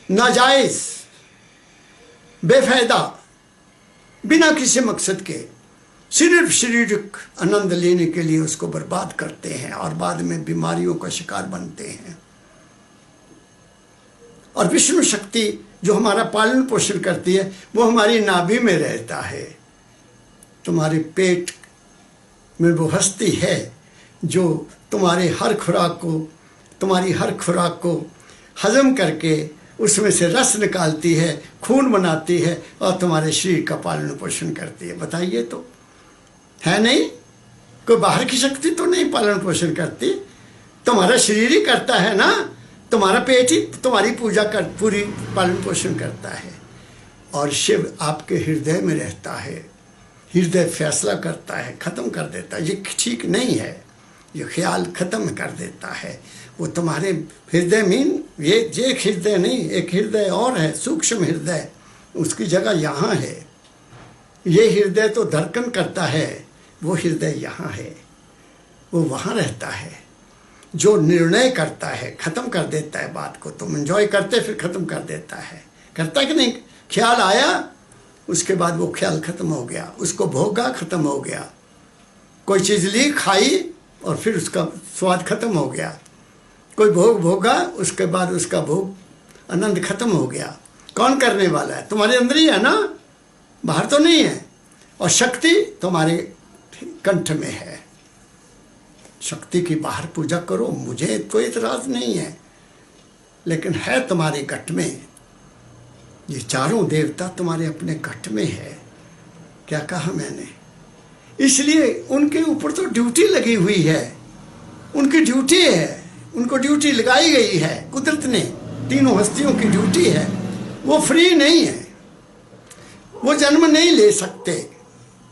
S1: नाजायज, बेफायदा, बिना किसी मकसद के सिर्फ शारीरिक आनंद लेने के लिए उसको बर्बाद करते हैं और बाद में बीमारियों का शिकार बनते हैं। और विष्णु शक्ति जो हमारा पालन पोषण करती है, वो हमारी नाभि में रहता है। तुम्हारे पेट में वो हस्ती है जो तुम्हारी हर खुराक को हजम करके उसमें से रस निकालती है, खून बनाती है और तुम्हारे शरीर का पालन पोषण करती है। बताइए तो है नहीं? कोई बाहर की शक्ति तो नहीं पालन पोषण करती, तुम्हारा शरीर ही करता है ना। तुम्हारा पेट ही तुम्हारी पूरी पालन पोषण करता है। और शिव आपके हृदय में रहता है। हृदय फैसला करता है, खत्म कर देता है। ये ठीक नहीं है, ये ख्याल खत्म कर देता है। वो तुम्हारे हृदय में, ये एक हृदय नहीं, एक हृदय और है, सूक्ष्म हृदय, उसकी जगह यहाँ है। ये हृदय तो धड़कन करता है, वो हृदय यहाँ है, वो वहाँ रहता है, जो निर्णय करता है, खत्म कर देता है बात को। तुम एंजॉय करते फिर खत्म कर देता है। करता कि नहीं? ख्याल आया, उसके बाद वो ख्याल खत्म हो गया, उसको भोगा, खत्म हो गया। कोई चीज़ ली, खाई और फिर उसका स्वाद खत्म हो गया। कोई भोग भोगा, उसके बाद उसका भोग आनंद खत्म हो गया। कौन करने वाला है? तुम्हारे अंदर ही है ना, बाहर तो नहीं है। और शक्ति तुम्हारे कंठ में है। शक्ति की बाहर पूजा करो, मुझे कोई इतराज नहीं है, लेकिन है तुम्हारे घट में। ये चारों देवता तुम्हारे अपने घट में है। क्या कहा मैंने? इसलिए उनके ऊपर तो ड्यूटी लगी हुई है, उनकी ड्यूटी है, उनको ड्यूटी लगाई गई है कुदरत ने। तीनों हस्तियों की ड्यूटी है, वो फ्री नहीं है, वो जन्म नहीं ले सकते।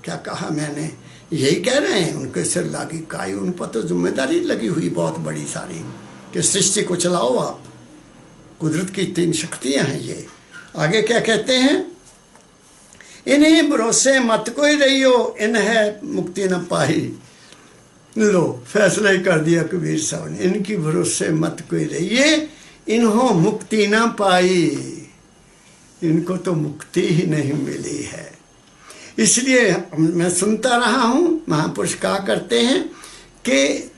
S1: क्या कहा मैंने? यही कह रहे हैं, उनके सिर लागी काई, उन पर तो जिम्मेदारी लगी हुई बहुत बड़ी सारी कि सृष्टि को चलाओ आप। कुदरत की 3 शक्तियां हैं ये। आगे क्या कहते हैं, इन्हीं भरोसे मत कोई रहियो, इन्हें मुक्ति न पाई। लो फैसला ही कर दिया कबीर साहब ने, इनकी भरोसे मत कोई रहिए, इन्हों मुक्ति ना पाई, इनको तो मुक्ति ही नहीं मिली है। इसलिए मैं सुनता रहा हूँ, महापुरुष कहा करते हैं कि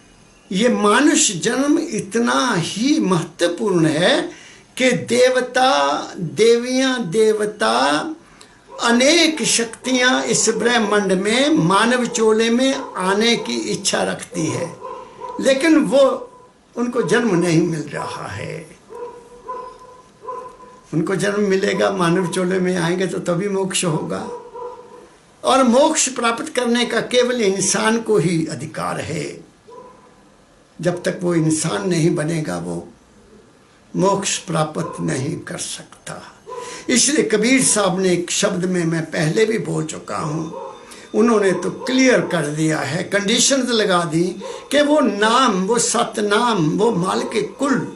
S1: ये मानुष जन्म इतना ही महत्वपूर्ण है कि देवता देवियाँ देवता अनेक शक्तियाँ इस ब्रह्मांड में मानव चोले में आने की इच्छा रखती है, लेकिन वो उनको जन्म नहीं मिल रहा है। उनको जन्म मिलेगा, मानव चोले में आएंगे तो तभी मोक्ष होगा। और मोक्ष प्राप्त करने का केवल इंसान को ही अधिकार है। जब तक वो इंसान नहीं बनेगा वो मोक्ष प्राप्त नहीं कर सकता। इसलिए कबीर साहब ने एक शब्द में मैं पहले भी बोल चुका हूँ, उन्होंने तो क्लियर कर दिया है, कंडीशंस लगा दी कि वो नाम, वो सतनाम, वो माल के कुल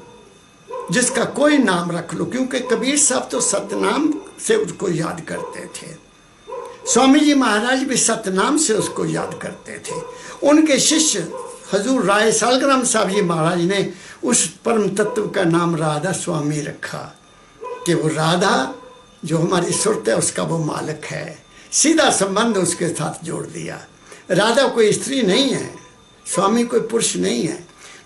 S1: जिसका कोई नाम रख लो, क्योंकि कबीर साहब तो सतनाम से उसको याद करते थे। स्वामी जी महाराज भी सतनाम से उसको याद करते थे। उनके शिष्य हजूर राय सालग्राम साहब जी महाराज ने उस परम तत्व का नाम राधा स्वामी रखा कि वो राधा जो हमारी सुरत है उसका वो मालिक है। सीधा संबंध उसके साथ जोड़ दिया। राधा कोई स्त्री नहीं है, स्वामी कोई पुरुष नहीं है।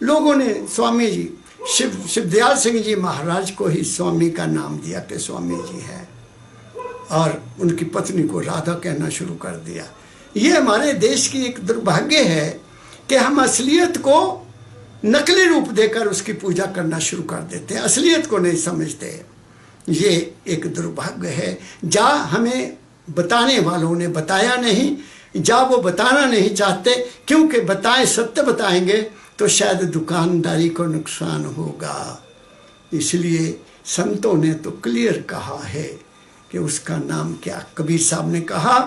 S1: लोगों ने स्वामी जी शिवदयाल सिंह जी महाराज को ही स्वामी का नाम दिया कि स्वामी जी है, और उनकी पत्नी को राधा कहना शुरू कर दिया। ये हमारे देश की एक दुर्भाग्य है कि हम असलियत को नकली रूप देकर उसकी पूजा करना शुरू कर देते हैं, असलियत को नहीं समझते। ये एक दुर्भाग्य है। जा हमें बताने वालों ने बताया नहीं, जा वो बताना नहीं चाहते, क्योंकि बताए सत्य बताएंगे तो शायद दुकानदारी को नुकसान होगा। इसलिए संतों ने तो क्लियर कहा है कि उसका नाम क्या। कबीर साहब ने कहा,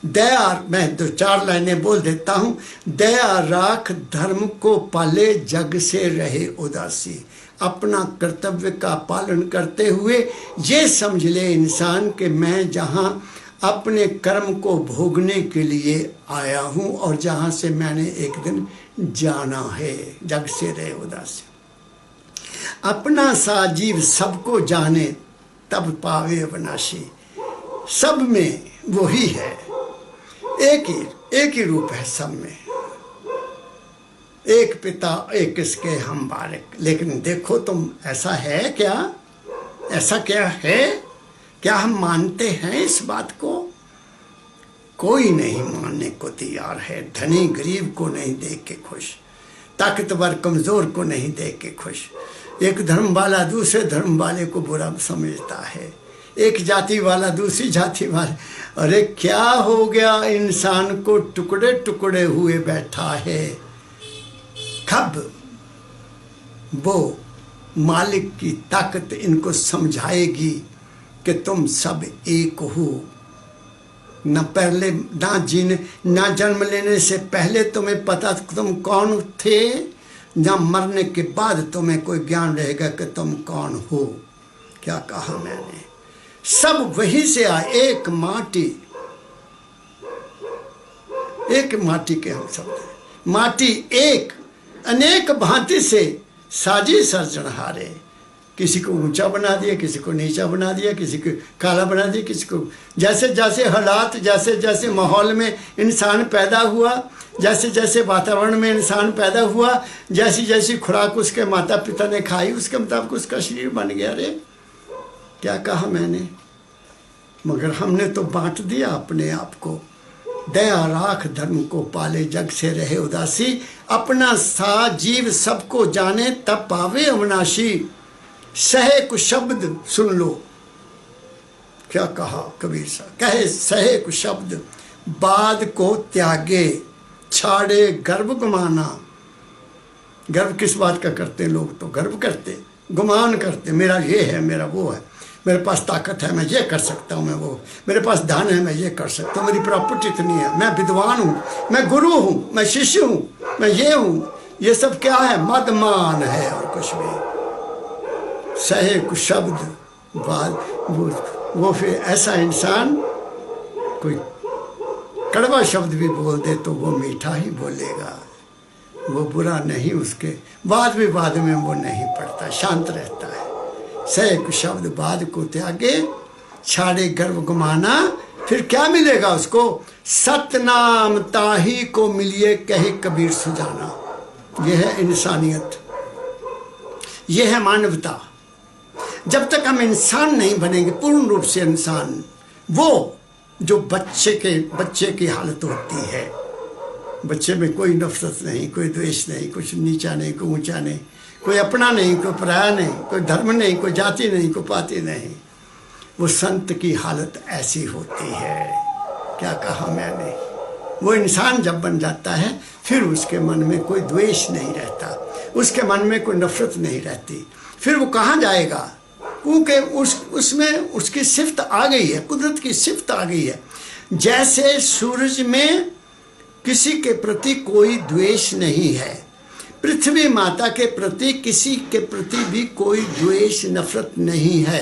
S1: दया, मैं 2-4 लाइनें बोल देता हूँ। दया राख धर्म को पाले, जग से रहे उदासी। अपना कर्तव्य का पालन करते हुए ये समझ ले इंसान कि मैं जहाँ अपने कर्म को भोगने के लिए आया हूँ और जहाँ से मैंने एक दिन जाना है, जग से रहे उदासी। अपना सा जीव सबको जाने, तब पावे अविनाशी। सब में वही है, एक ही रूप है सब में, एक पिता एक इसके हम बालक। लेकिन देखो तुम, ऐसा है क्या? ऐसा क्या है? क्या हम मानते हैं इस बात को? कोई नहीं मानने को तैयार है। धनी गरीब को नहीं देख के खुश, ताकतवर कमजोर को नहीं देख के खुश। एक धर्म वाला दूसरे धर्म वाले को बुरा समझता है, एक जाति वाला दूसरी जाति वाले। अरे क्या हो गया? इंसान को टुकड़े टुकड़े हुए बैठा है। कब वो मालिक की ताकत इनको समझाएगी कि तुम सब एक हो? न पहले ना जन्म लेने से पहले तुम्हें पता तुम कौन थे, न मरने के बाद तुम्हें कोई ज्ञान रहेगा कि तुम कौन हो। क्या कहा मैंने? सब वहीं से आए, एक माटी के हम सब हैं। माटी एक, अनेक भांति से साजी सर्जनहारे। किसी को ऊंचा बना दिया, किसी को नीचा बना दिया, किसी को काला बना दिया, किसी को जैसे जैसे हालात, जैसे जैसे माहौल में इंसान पैदा हुआ, जैसे जैसे वातावरण में इंसान पैदा हुआ, जैसी जैसी खुराक उसके माता पिता ने खाई, उसके मुताबिक उसका शरीर बन गया। रे क्या कहा मैंने? मगर हमने तो बांट दिया अपने आप को। दया राख धर्म को पाले, जग से रहे उदासी। अपना सा जीव सबको जाने, तब पावे अविनाशी। सहे कुछ शब्द सुन लो। क्या कहा कबीर साहब? कहे सहे कुछ शब्द, बाद को त्यागे, छाड़े गर्व गुमाना। गर्व किस बात का करते लोग? तो गर्व करते, गुमान करते, मेरा ये है, मेरा वो है, मेरे पास ताकत है, मैं ये कर सकता हूँ, मैं वो, मेरे पास धन है, मैं ये कर सकता हूँ, मेरी प्रॉपर्टी इतनी है, मैं विद्वान हूँ, मैं गुरु हूँ, मैं शिष्य हूँ, मैं ये हूँ। ये सब क्या है? मदमान है और कुछ भी। सहे कुछ शब्द बात वो फिर ऐसा इंसान कोई कड़वा शब्द भी बोल दे तो वो मीठा ही बोलेगा, वो बुरा नहीं, उसके बाद विवाद में वो नहीं पड़ता, शांत रहता है। सहे कुछ शब्द बाद को त्यागे, छाड़े गर्व गुमाना, फिर क्या मिलेगा उसको? सतनाम ताही को मिलिए कहे कबीर सुजाना। यह है इंसानियत, यह है मानवता। जब तक हम इंसान नहीं बनेंगे पूर्ण रूप से इंसान, वो जो बच्चे की हालत होती है, बच्चे में कोई नफरत नहीं, कोई द्वेष नहीं, कुछ नीचा नहीं, कोई ऊंचा नहीं, कोई अपना नहीं, कोई पराया नहीं, कोई धर्म नहीं, कोई जाति नहीं, कोई पाति नहीं, वो संत की हालत ऐसी होती है। क्या कहा मैंने? वो इंसान जब बन जाता है फिर उसके मन में कोई द्वेष नहीं रहता, उसके मन में कोई नफरत नहीं रहती। फिर वो कहाँ जाएगा? क्योंकि उसमें उसकी सिफ्त आ गई है, कुदरत की सिफ्त आ गई है। जैसे सूरज में किसी के प्रति कोई द्वेष नहीं है, पृथ्वी माता के प्रति किसी के प्रति भी कोई द्वेष नफरत नहीं है,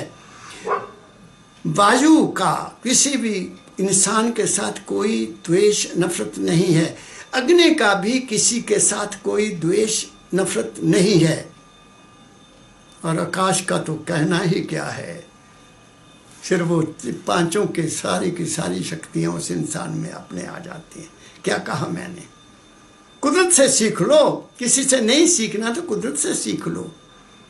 S1: वायु का किसी भी इंसान के साथ कोई द्वेष नफरत नहीं है, अग्नि का भी किसी के साथ कोई द्वेष नफरत नहीं है, और आकाश का तो कहना ही क्या है। फिर वो पांचों के सारी की सारी शक्तियां उस इंसान में अपने आ जाती हैं। क्या कहा मैंने? कुदरत से सीख लो, किसी से नहीं सीखना तो कुदरत से सीख लो,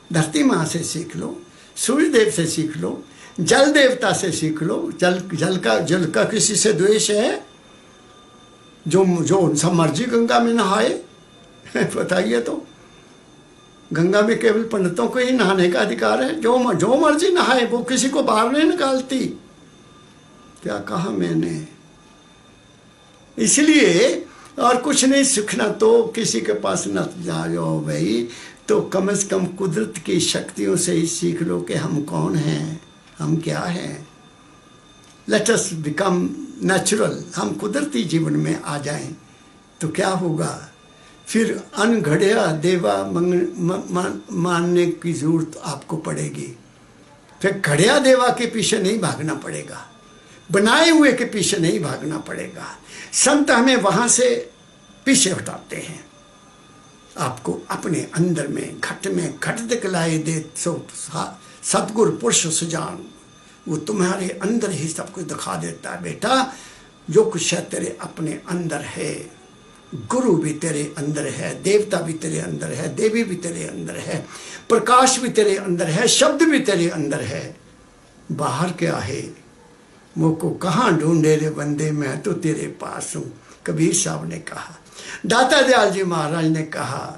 S1: धरती माँ से सीख लो, सूर्य देव से सीख लो, जल देवता से सीख लो। जल का किसी से द्वेष है? जो सब मर्जी गंगा में नहाए बताइए तो, गंगा में केवल पंडितों को ही नहाने का अधिकार है, जो मर्जी नहाए, वो किसी को बाहर नहीं निकालती। क्या कहा मैंने? इसलिए और कुछ नहीं सीखना तो किसी के पास न जाओ भाई, तो कम से कम कुदरत की शक्तियों से ही सीख लो कि हम कौन हैं, हम क्या हैं। लेट अस बिकम नेचुरल, हम कुदरती जीवन में आ जाएं तो क्या होगा? फिर अनघड़िया देवा मानने की जरूरत आपको पड़ेगी। फिर घड़िया देवा के पीछे नहीं भागना पड़ेगा, बनाए हुए के पीछे नहीं भागना पड़ेगा। संत हमें वहाँ से पीछे हटाते हैं, आपको अपने अंदर में घट दिखलाए दे सो सतगुरु पुरुष सुजान, वो तुम्हारे अंदर ही सब कुछ दिखा देता है। बेटा जो कुछ है तेरे अपने अंदर है, गुरु भी तेरे अंदर है, देवता भी तेरे अंदर है, देवी भी तेरे अंदर है, प्रकाश भी तेरे अंदर है, शब्द भी तेरे अंदर है। बाहर क्या है? मुझको कहाँ ढूंढे रे बंदे, मैं तो तेरे पास हूँ, कबीर साहब ने कहा। दाता दयाल जी महाराज ने कहा,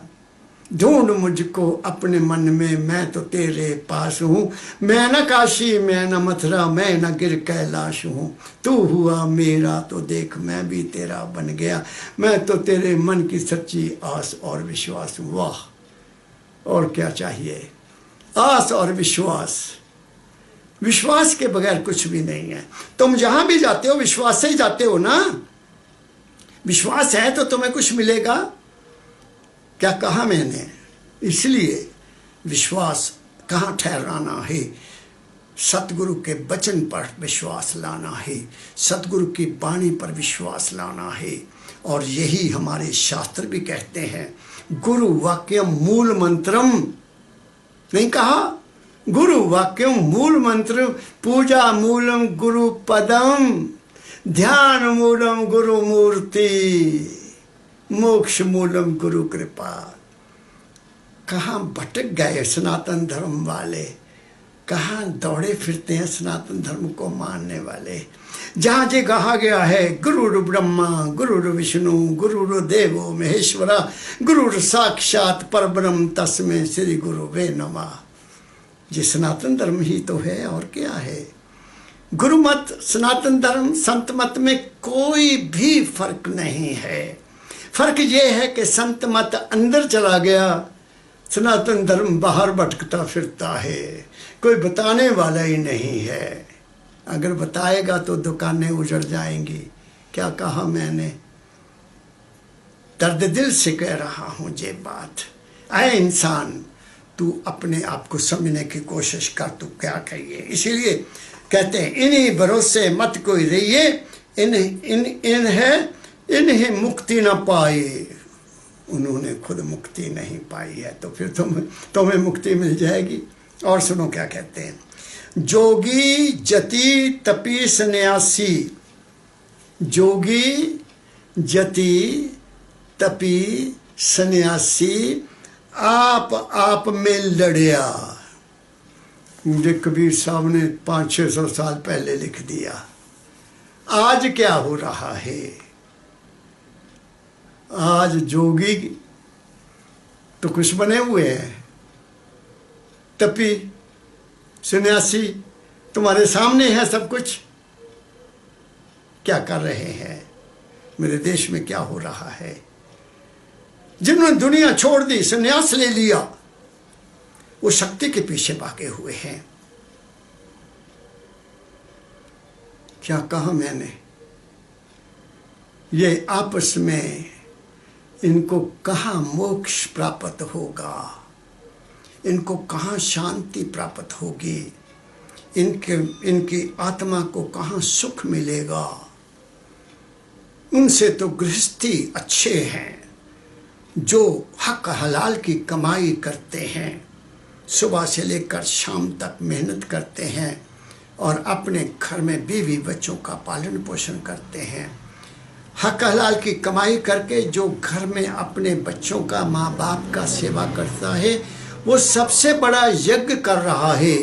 S1: ढूंढ मुझको अपने मन में, मैं तो तेरे पास हूँ। मैं न काशी, मैं न मथुरा, मैं न गिर कैलाश हूँ। तू हुआ मेरा तो देख मैं भी तेरा बन गया, मैं तो तेरे मन की सच्ची आस और विश्वास हूँ। वाह, और क्या चाहिए? आस और विश्वास, विश्वास के बगैर कुछ भी नहीं है। तुम जहाँ भी जाते हो विश्वास से ही जाते हो ना, विश्वास है तो तुम्हें कुछ मिलेगा। क्या कहा मैंने? इसलिए विश्वास कहाँ ठहराना है? सतगुरु के वचन पर विश्वास लाना है, सतगुरु की वाणी पर विश्वास लाना है। और यही हमारे शास्त्र भी कहते हैं, गुरु वाक्यम मूल मंत्रम, नहीं कहा? गुरु वाक्यम मूल मंत्र, पूजा मूलम गुरु पदम, ध्यान मूलम गुरु मूर्ति, मोक्ष मूलम गुरु कृपा। कहाँ भटक गए सनातन धर्म वाले, कहाँ दौड़े फिरते हैं सनातन धर्म को मानने वाले। जहाँ जे कहा गया है गुरुर ब्रह्मा गुरुर विष्णु गुरुर देवो महेश्वरा गुरुर साक्षात परब्रह्म तस्मै श्री गुरुवे नमः। ये सनातन धर्म ही तो है, और क्या है? गुरु मत, सनातन धर्म, संत मत में कोई भी फर्क नहीं है। फर्क ये है कि संत मत अंदर चला गया, सनातन धर्म बाहर भटकता फिरता है, कोई बताने वाला ही नहीं है। अगर बताएगा तो दुकानें उजड़ जाएंगी। क्या कहा मैंने? दर्द दिल से कह रहा हूँ ये बात। ऐ इंसान, तू अपने आप को समझने की कोशिश कर, तू क्या कहिए। इसीलिए कहते हैं इन्हीं भरोसे मत कोई रहिए, इन्हें मुक्ति न पाए। उन्होंने खुद मुक्ति नहीं पाई है, तो फिर तुम्हें मुक्ति मिल जाएगी। और सुनो क्या कहते हैं, जोगी जति तपी सन्यासी, जोगी जति तपी सन्यासी आप में लड़िया। मुझे कबीर साहब ने 500-600 साल पहले लिख दिया। आज क्या हो रहा है? आज जोगी तो कुछ बने हुए हैं, तपी सन्यासी तुम्हारे सामने है सब कुछ। क्या कर रहे हैं? मेरे देश में क्या हो रहा है? जिन्होंने दुनिया छोड़ दी, संन्यास ले लिया, वो शक्ति के पीछे भागे हुए हैं। क्या कहा मैंने? ये आपस में इनको कहाँ मोक्ष प्राप्त होगा, इनको कहाँ शांति प्राप्त होगी, इनकी आत्मा को कहाँ सुख मिलेगा। उनसे तो गृहस्थी अच्छे हैं जो हक हलाल की कमाई करते हैं, सुबह से लेकर शाम तक मेहनत करते हैं और अपने घर में बीवी बच्चों का पालन पोषण करते हैं। हक हलाल की कमाई करके जो घर में अपने बच्चों का, माँ बाप का सेवा करता है, वो सबसे बड़ा यज्ञ कर रहा है,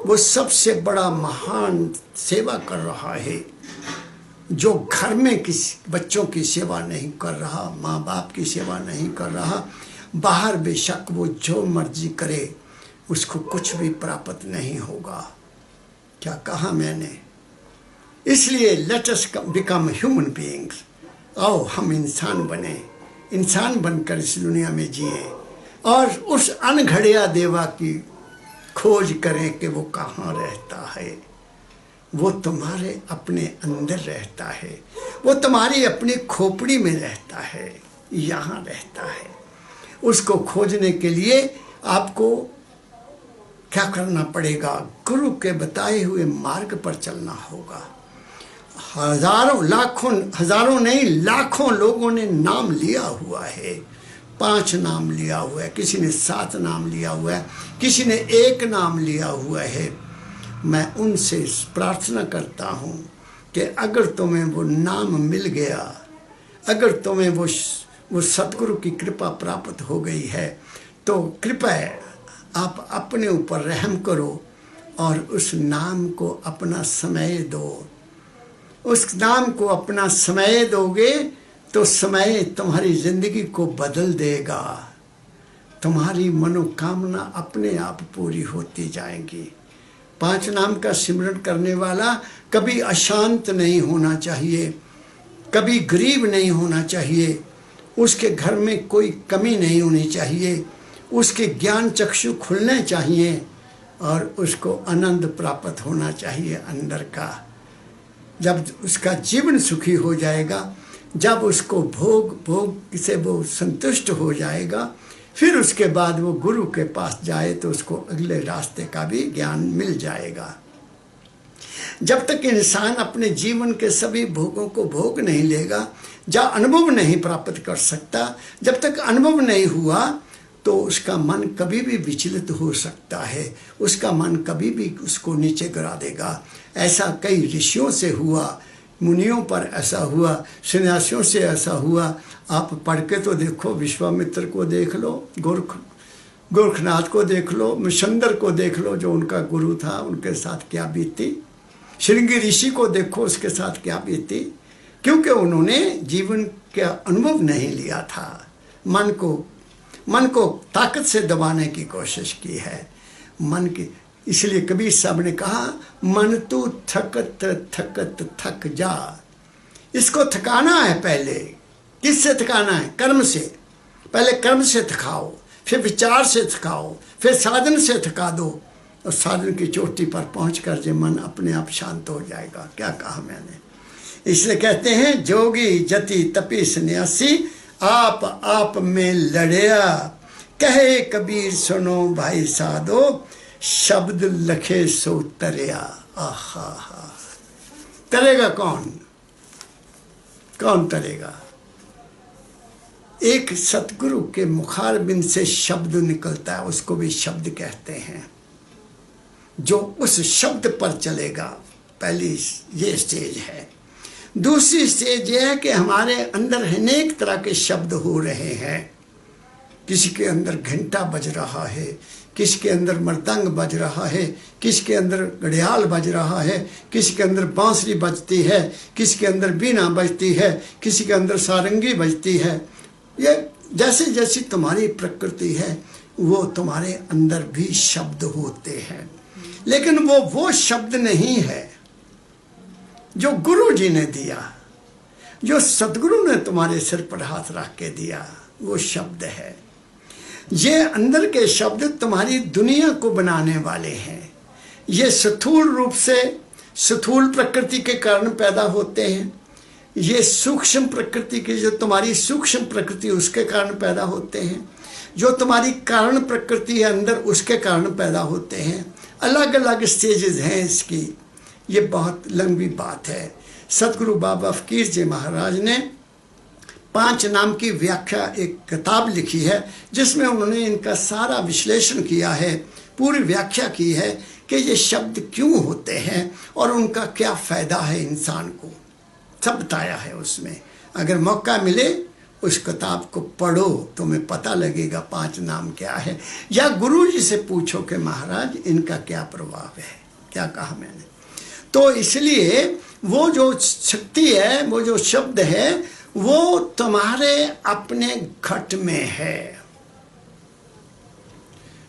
S1: वो सबसे बड़ा महान सेवा कर रहा है। जो घर में किसी बच्चों की सेवा नहीं कर रहा, माँ बाप की सेवा नहीं कर रहा, बाहर बेशक वो जो मर्जी करे, उसको कुछ भी प्राप्त नहीं होगा। क्या कहा मैंने? इसलिए let us become human beings. आओ हम इंसान बने, इंसान बनकर इस दुनिया में जिए और उस अनघड़िया देवा की खोज करें कि वो कहाँ रहता है। वो तुम्हारे अपने अंदर रहता है, वो तुम्हारी अपनी खोपड़ी में रहता है, यहाँ रहता है। उसको खोजने के लिए आपको क्या करना पड़ेगा? गुरु के बताए हुए मार्ग पर चलना होगा। हजारों नहीं लाखों लोगों ने नाम लिया हुआ है। 5 नाम लिया हुआ है, किसी ने 7 नाम लिया हुआ है, किसी ने 1 नाम लिया हुआ है। मैं उनसे प्रार्थना करता हूँ कि अगर तुम्हें वो नाम मिल गया, अगर तुम्हें वो सतगुरु की कृपा प्राप्त हो गई है, तो कृपया आप अपने ऊपर रहम करो और उस नाम को अपना समय दो। उस नाम को अपना समय दोगे तो समय तुम्हारी जिंदगी को बदल देगा। तुम्हारी मनोकामना अपने आप पूरी होती जाएंगी। 5 नाम का सिमरन करने वाला कभी अशांत नहीं होना चाहिए, कभी गरीब नहीं होना चाहिए, उसके घर में कोई कमी नहीं होनी चाहिए, उसके ज्ञान चक्षु खुलने चाहिए और उसको आनंद प्राप्त होना चाहिए अंदर का। जब उसका जीवन सुखी हो जाएगा, जब उसको भोग से वो संतुष्ट हो जाएगा, फिर उसके बाद वो गुरु के पास जाए तो उसको अगले रास्ते का भी ज्ञान मिल जाएगा। जब तक इंसान अपने जीवन के सभी भोगों को भोग नहीं लेगा, जब अनुभव नहीं प्राप्त कर सकता, जब तक अनुभव नहीं हुआ तो उसका मन कभी भी विचलित हो सकता है, उसका मन कभी भी उसको नीचे गिरा देगा। ऐसा कई ऋषियों से हुआ, मुनियों पर ऐसा हुआ, सन्यासियों से ऐसा हुआ। आप पढ़ के तो देखो, विश्वामित्र को देख लो, गोरखनाथ को देख लो, मिशंदर को देख लो, जो उनका गुरु था, उनके साथ क्या बीती। श्रृंगी ऋषि को देखो, उसके साथ क्या बीती, क्योंकि उन्होंने जीवन का अनुभव नहीं लिया था। मन को ताकत से दबाने की कोशिश की है, मन की। इसलिए कबीर साहब ने कहा, मन तू थकत थकत थक जा। इसको थकाना है पहले। किससे थकाना है? कर्म से। पहले कर्म से थकाओ, फिर विचार से थकाओ, फिर साधन से थका दो, और साधन की चोटी पर पहुंचकर जो मन अपने आप शांत हो जाएगा। क्या कहा मैंने? इसलिए कहते हैं, जोगी जति तपी सन्यासी आप में लड़िया, कहे कबीर सुनो भाई साधो, शब्द लखे सो तरिया। आहा हा, तरेगा कौन? कौन तरेगा? एक सतगुरु के मुखारबिंद से शब्द निकलता है, उसको भी शब्द कहते हैं। जो उस शब्द पर चलेगा, पहली ये स्टेज है। दूसरी स्टेज ये है कि हमारे अंदर अनेक तरह के शब्द हो रहे हैं। किसी के अंदर घंटा बज रहा है, किसी के अंदर मृदंग बज रहा है, किसी के अंदर घड़ियाल बज रहा है, किसी के अंदर बांसुरी बजती है, किसी के अंदर बीना बजती है, किसी के अंदर सारंगी बजती है। ये जैसे जैसी तुम्हारी प्रकृति है, वो तुम्हारे अंदर भी शब्द होते हैं। लेकिन वो शब्द नहीं है जो गुरु जी ने दिया, जो सतगुरु ने तुम्हारे सिर पर हाथ रख के दिया, वो शब्द है। ये अंदर के शब्द तुम्हारी दुनिया को बनाने वाले हैं। ये स्थूल रूप से स्थूल प्रकृति के कारण पैदा होते हैं। ये सूक्ष्म प्रकृति की, जो तुम्हारी सूक्ष्म प्रकृति, उसके कारण पैदा होते हैं। जो तुम्हारी कारण प्रकृति है अंदर, उसके कारण पैदा होते हैं। अलग अलग स्टेजेस हैं इसकी। ये बहुत लंबी बात है। सतगुरु बाबा फकीर जी महाराज ने 5 नाम की व्याख्या एक किताब लिखी है, जिसमें उन्होंने इनका सारा विश्लेषण किया है, पूरी व्याख्या की है कि ये शब्द क्यों होते हैं और उनका क्या फ़ायदा है इंसान को, सब बताया है उसमें। अगर मौका मिले उस किताब को पढ़ो, तुम्हें पता लगेगा 5 नाम क्या है। या गुरु जी से पूछो कि महाराज इनका क्या प्रभाव है, क्या कहा मैंने। तो इसलिए वो जो शक्ति है, वो जो शब्द है, वो तुम्हारे अपने घट में है।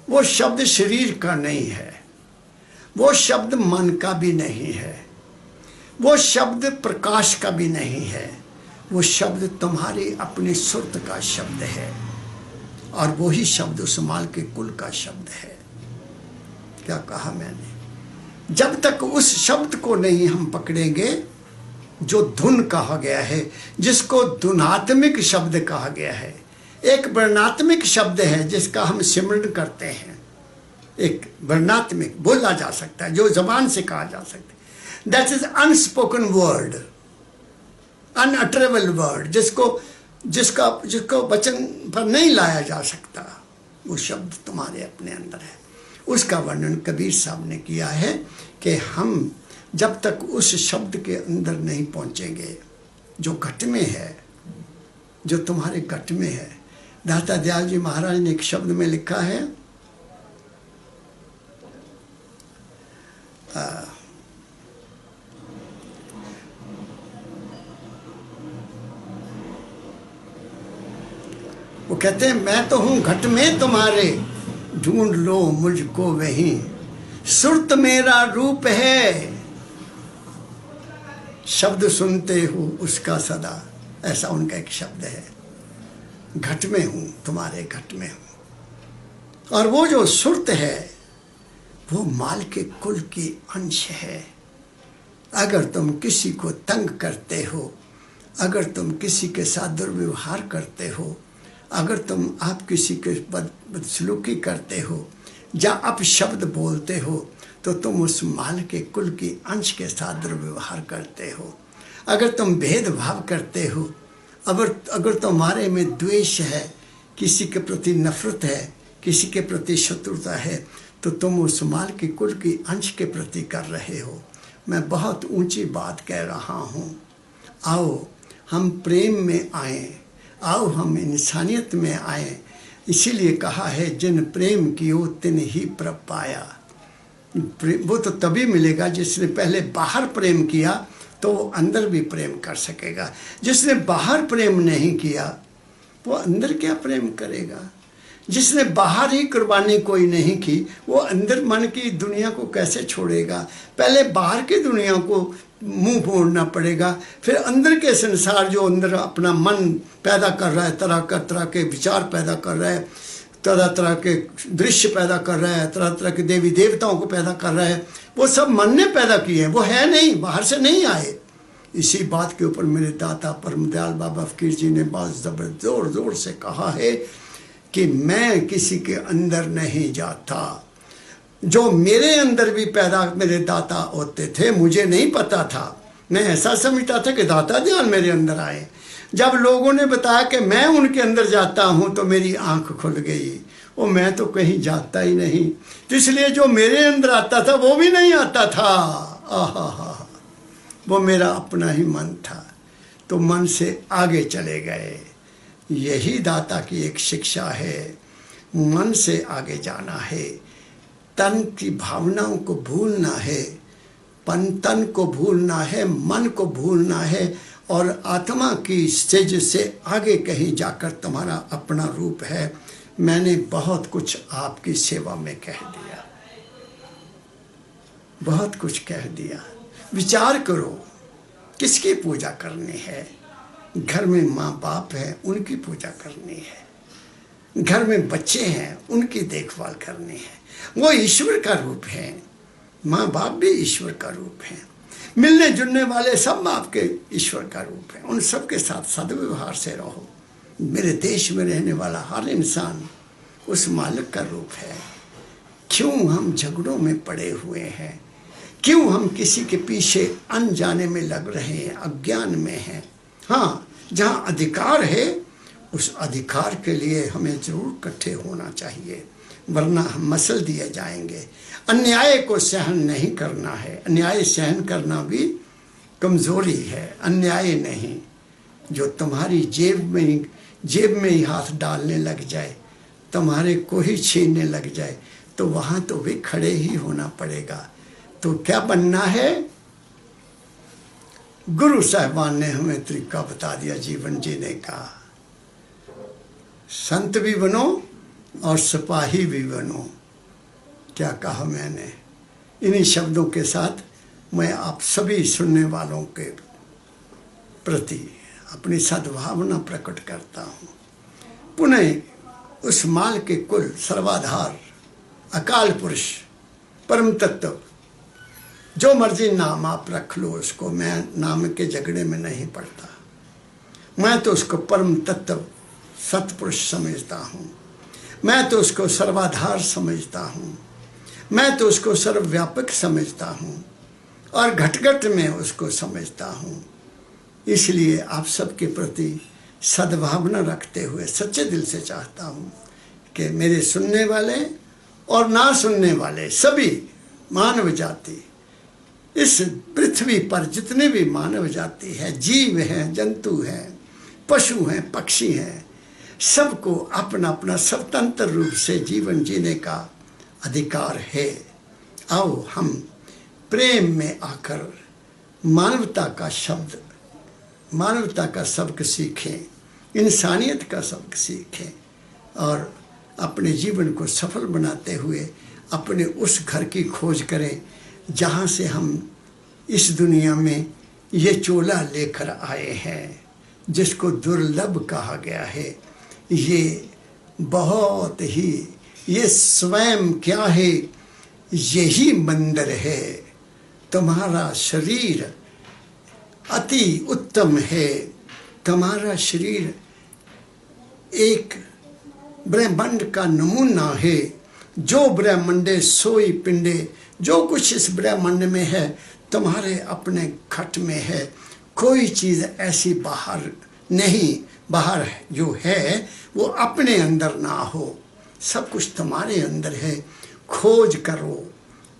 S1: वो शब्द शरीर का नहीं है, वो शब्द मन का भी नहीं है, वो शब्द प्रकाश का भी नहीं है। वो शब्द तुम्हारी अपनी सुरत का शब्द है, और वही शब्द उस माल के कुल का शब्द है। क्या कहा मैंने? जब तक उस शब्द को नहीं हम पकड़ेंगे, जो धुन कहा गया है, जिसको धुनात्मिक शब्द कहा गया है। एक वर्णात्मिक शब्द है जिसका हम सिमरन करते हैं, एक वर्णात्मिक बोला जा सकता है, जो जबान से कहा जा सकता है। That is unspoken word, unutterable word, जिसको वचन पर नहीं लाया जा सकता। वो शब्द तुम्हारे अपने अंदर है। उसका वर्णन कबीर साहब ने किया है कि हम जब तक उस शब्द के अंदर नहीं पहुंचेंगे, जो घट में है, जो तुम्हारे घट में है। दाता दयाल जी महाराज ने एक शब्द में लिखा है, वो कहते हैं, मैं तो हूं घट में तुम्हारे, ढूंढ लो मुझको वहीं, सुरत मेरा रूप है, शब्द सुनते हो उसका सदा। ऐसा उनका एक शब्द है। घट में हूं, तुम्हारे घट में हूं। और वो जो सुरत है, वो माल के कुल की अंश है। अगर तुम किसी को तंग करते हो, अगर तुम किसी के साथ दुर्व्यवहार करते हो, अगर आप किसी के बदसलूकी करते हो, या अपशब्द बोलते हो, तो तुम उस माल के कुल की अंश के साथ दुर्व्यवहार करते हो। अगर तुम भेदभाव करते हो, अगर तुम्हारे में द्वेष है, किसी के प्रति नफरत है, किसी के प्रति शत्रुता है, तो तुम उस माल के कुल की अंश के प्रति कर रहे हो। मैं बहुत ऊंची बात कह रहा हूँ। आओ हम प्रेम में आए, आओ हम इंसानियत में आए। इसीलिए कहा है, जिन प्रेम कियो तिन ही प्रभ पाया। वो तो तभी मिलेगा जिसने पहले बाहर प्रेम किया, तो वो अंदर भी प्रेम कर सकेगा। जिसने बाहर प्रेम नहीं किया, वो अंदर क्या प्रेम करेगा। जिसने बाहर ही कुर्बानी कोई नहीं की, वो अंदर मन की दुनिया को कैसे छोड़ेगा। पहले बाहर की दुनिया को मुंह मोड़ना पड़ेगा, फिर अंदर के संसार, जो अंदर अपना मन पैदा कर रहा है, तरह के विचार पैदा कर रहा है, तरह तरह के दृश्य पैदा कर रहा है, तरह तरह के देवी देवताओं को पैदा कर रहा है, वो सब मन ने पैदा किए हैं, वो है नहीं, बाहर से नहीं आए। इसी बात के ऊपर मेरे दाता परम दयाल बाबा फकीर जी ने बहुत जोर जोर से कहा है कि मैं किसी के अंदर नहीं जाता। जो मेरे अंदर भी पैदा मेरे दाता होते थे, मुझे नहीं पता था। मैं ऐसा समझता था कि दाता ध्यान मेरे अंदर आए। जब लोगों ने बताया कि मैं उनके अंदर जाता हूँ तो मेरी आंख खुल गई। वो मैं तो कहीं जाता ही नहीं, तो इसलिए जो मेरे अंदर आता था वो भी नहीं आता था। आहा, वो मेरा अपना ही मन था। तो मन से आगे चले गए। यही दाता की एक शिक्षा है, मन से आगे जाना है। तन की भावनाओं को भूलना है, तन को भूलना है, मन को भूलना है, और आत्मा की स्टेज से आगे कहीं जाकर तुम्हारा अपना रूप है। मैंने बहुत कुछ आपकी सेवा में कह दिया, बहुत कुछ कह दिया। विचार करो किसकी पूजा करनी है। घर में माँ बाप है, उनकी पूजा करनी है। घर में बच्चे हैं, उनकी देखभाल करनी है। वो ईश्वर का रूप है। माँ बाप भी ईश्वर का रूप है। मिलने जुलने वाले सब आपके ईश्वर का रूप है। उन सब के साथ सद्व्यवहार से रहो। मेरे देश में रहने वाला हर इंसान उस मालिक का रूप है। क्यों हम झगड़ों में पड़े हुए हैं? क्यों हम किसी के पीछे अनजाने में लग रहे हैं, अज्ञान में हैं? हाँ, जहाँ अधिकार है उस अधिकार के लिए हमें जरूर इकट्ठे होना चाहिए, वरना हम मसल दिए जाएंगे। अन्याय को सहन नहीं करना है। अन्याय सहन करना भी कमजोरी है, अन्याय नहीं। जो तुम्हारी जेब में ही हाथ डालने लग जाए, तुम्हारे को ही छीनने लग जाए, तो वहाँ तो भी खड़े ही होना पड़ेगा। तो क्या बनना है? गुरु साहिबान ने हमें तरीका बता दिया जीवन जीने का। संत भी बनो और सिपाही भी बनो। क्या कहा मैंने? इन्हीं शब्दों के साथ मैं आप सभी सुनने वालों के प्रति अपनी सद्भावना प्रकट करता हूँ। पुनः उस माल के कुल सर्वाधार अकाल पुरुष परम तत्व, जो मर्जी नाम आप रख लो उसको, मैं नाम के झगड़े में नहीं पड़ता। मैं तो उसको परम तत्व सतपुरुष समझता हूँ। मैं तो उसको सर्वाधार समझता हूँ। मैं तो उसको सर्वव्यापक समझता हूँ और घट घट में उसको समझता हूँ। इसलिए आप सबके प्रति सद्भावना रखते हुए सच्चे दिल से चाहता हूँ कि मेरे सुनने वाले और ना सुनने वाले सभी मानव जाति, इस पृथ्वी पर जितने भी मानव जाति है, जीव हैं, जंतु हैं, पशु हैं, पक्षी हैं, सबको अपना अपना स्वतंत्र रूप से जीवन जीने का अधिकार है। आओ हम प्रेम में आकर मानवता का शब्द, मानवता का सबक सीखें, इंसानियत का सबक सीखें और अपने जीवन को सफल बनाते हुए अपने उस घर की खोज करें जहाँ से हम इस दुनिया में ये चोला लेकर आए हैं, जिसको दुर्लभ कहा गया है। ये बहुत ही, ये स्वयं क्या है? यही मंदिर है। तुम्हारा शरीर अति उत्तम है। तुम्हारा शरीर एक ब्रह्मांड का नमूना है। जो ब्रह्मांडे सोई पिंडे, जो कुछ इस ब्रह्मांड में है तुम्हारे अपने घट में है। कोई चीज़ ऐसी बाहर नहीं, बाहर जो है वो अपने अंदर ना हो। सब कुछ तुम्हारे अंदर है। खोज करो।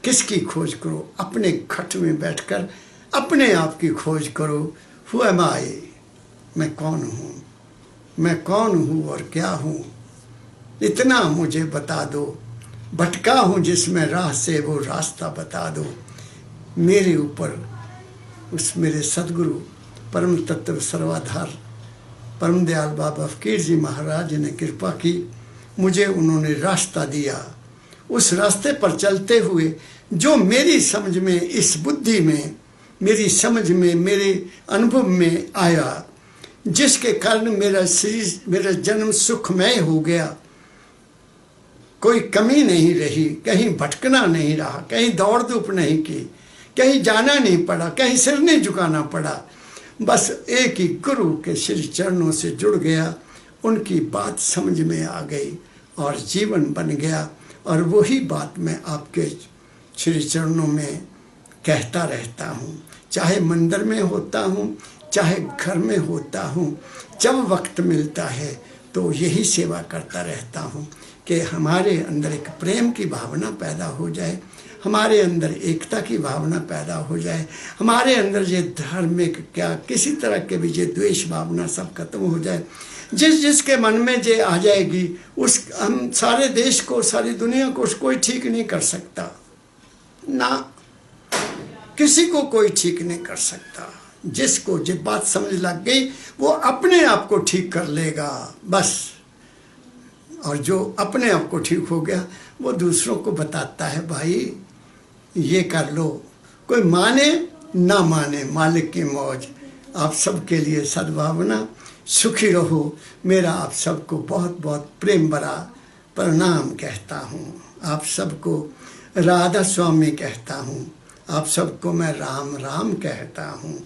S1: किसकी खोज करो? अपने घट में बैठकर अपने आप की खोज करो। हु एम आई? मैं कौन हूँ? मैं कौन हूँ और क्या हूँ? इतना मुझे बता दो। भटका हूँ जिसमें राह से वो रास्ता बता दो। मेरे ऊपर उस मेरे सदगुरु परम तत्व सर्वाधार परम दयाल बाबा फकीर जी महाराज ने कृपा की। मुझे उन्होंने रास्ता दिया। उस रास्ते पर चलते हुए जो मेरी समझ में, इस बुद्धि में, मेरी समझ में, मेरे अनुभव में आया, जिसके कारण मेरा शरीर, मेरा जन्म सुखमय हो गया। कोई कमी नहीं रही, कहीं भटकना नहीं रहा, कहीं दौड़ धूप नहीं की, कहीं जाना नहीं पड़ा, कहीं सिर नहीं झुकाना पड़ा। बस एक ही गुरु के श्री चरणों से जुड़ गया उनकी बात समझ में आ गई और जीवन बन गया। और वही बात मैं आपके श्री चरणों में कहता रहता हूँ, चाहे मंदिर में होता हूँ, चाहे घर में होता हूँ, जब वक्त मिलता है तो यही सेवा करता रहता हूँ कि हमारे अंदर एक प्रेम की भावना पैदा हो जाए, हमारे अंदर एकता की भावना पैदा हो जाए, हमारे अंदर ये धार्मिक क्या किसी तरह के भी ये द्वेष भावना सब खत्म हो जाए। जिसके मन में ये आ जाएगी उस हम सारे देश को, सारी दुनिया को कोई ठीक नहीं कर सकता ना, किसी को कोई ठीक नहीं कर सकता। जिसको ये बात समझ लग गई वो अपने आप को ठीक कर लेगा बस। और जो अपने आप को ठीक हो गया वो दूसरों को बताता है, भाई ये कर लो, कोई माने ना माने, मालिक की मौज। आप सबके लिए सद्भावना, सुखी रहो। मेरा आप सबको बहुत बहुत प्रेम भरा प्रणाम कहता हूँ। आप सबको राधा स्वामी कहता हूँ। आप सबको मैं राम राम कहता हूँ।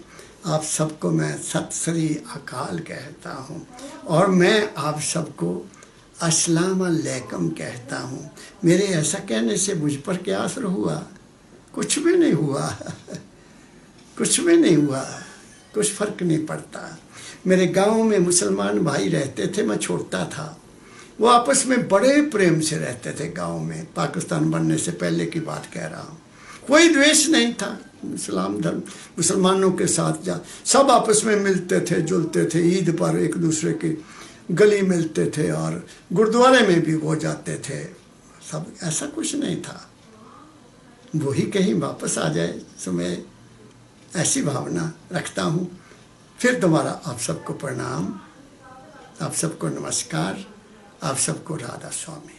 S1: आप सबको मैं सत श्री अकाल कहता हूँ। और मैं आप सबको अस्सलाम अलैकुम कहता हूँ। मेरे ऐसा कहने से मुझ पर क्या असर हुआ? कुछ भी नहीं हुआ कुछ भी नहीं हुआ, कुछ फर्क नहीं पड़ता। मेरे गांव में मुसलमान भाई रहते थे, मैं छोटा था। वो आपस में बड़े प्रेम से रहते थे गांव में। पाकिस्तान बनने से पहले की बात कह रहा हूँ। कोई द्वेष नहीं था। इस्लाम धर्म मुसलमानों के साथ सब आपस में मिलते थे, जुलते थे। ईद पर एक दूसरे की गली मिलते थे और गुरुद्वारे में भी वो जाते थे। सब ऐसा कुछ नहीं था। वही कहीं वापस आ जाए तो मैं ऐसी भावना रखता हूँ। फिर दोबारा आप सबको प्रणाम, आप सबको नमस्कार, आप सबको राधा स्वामी।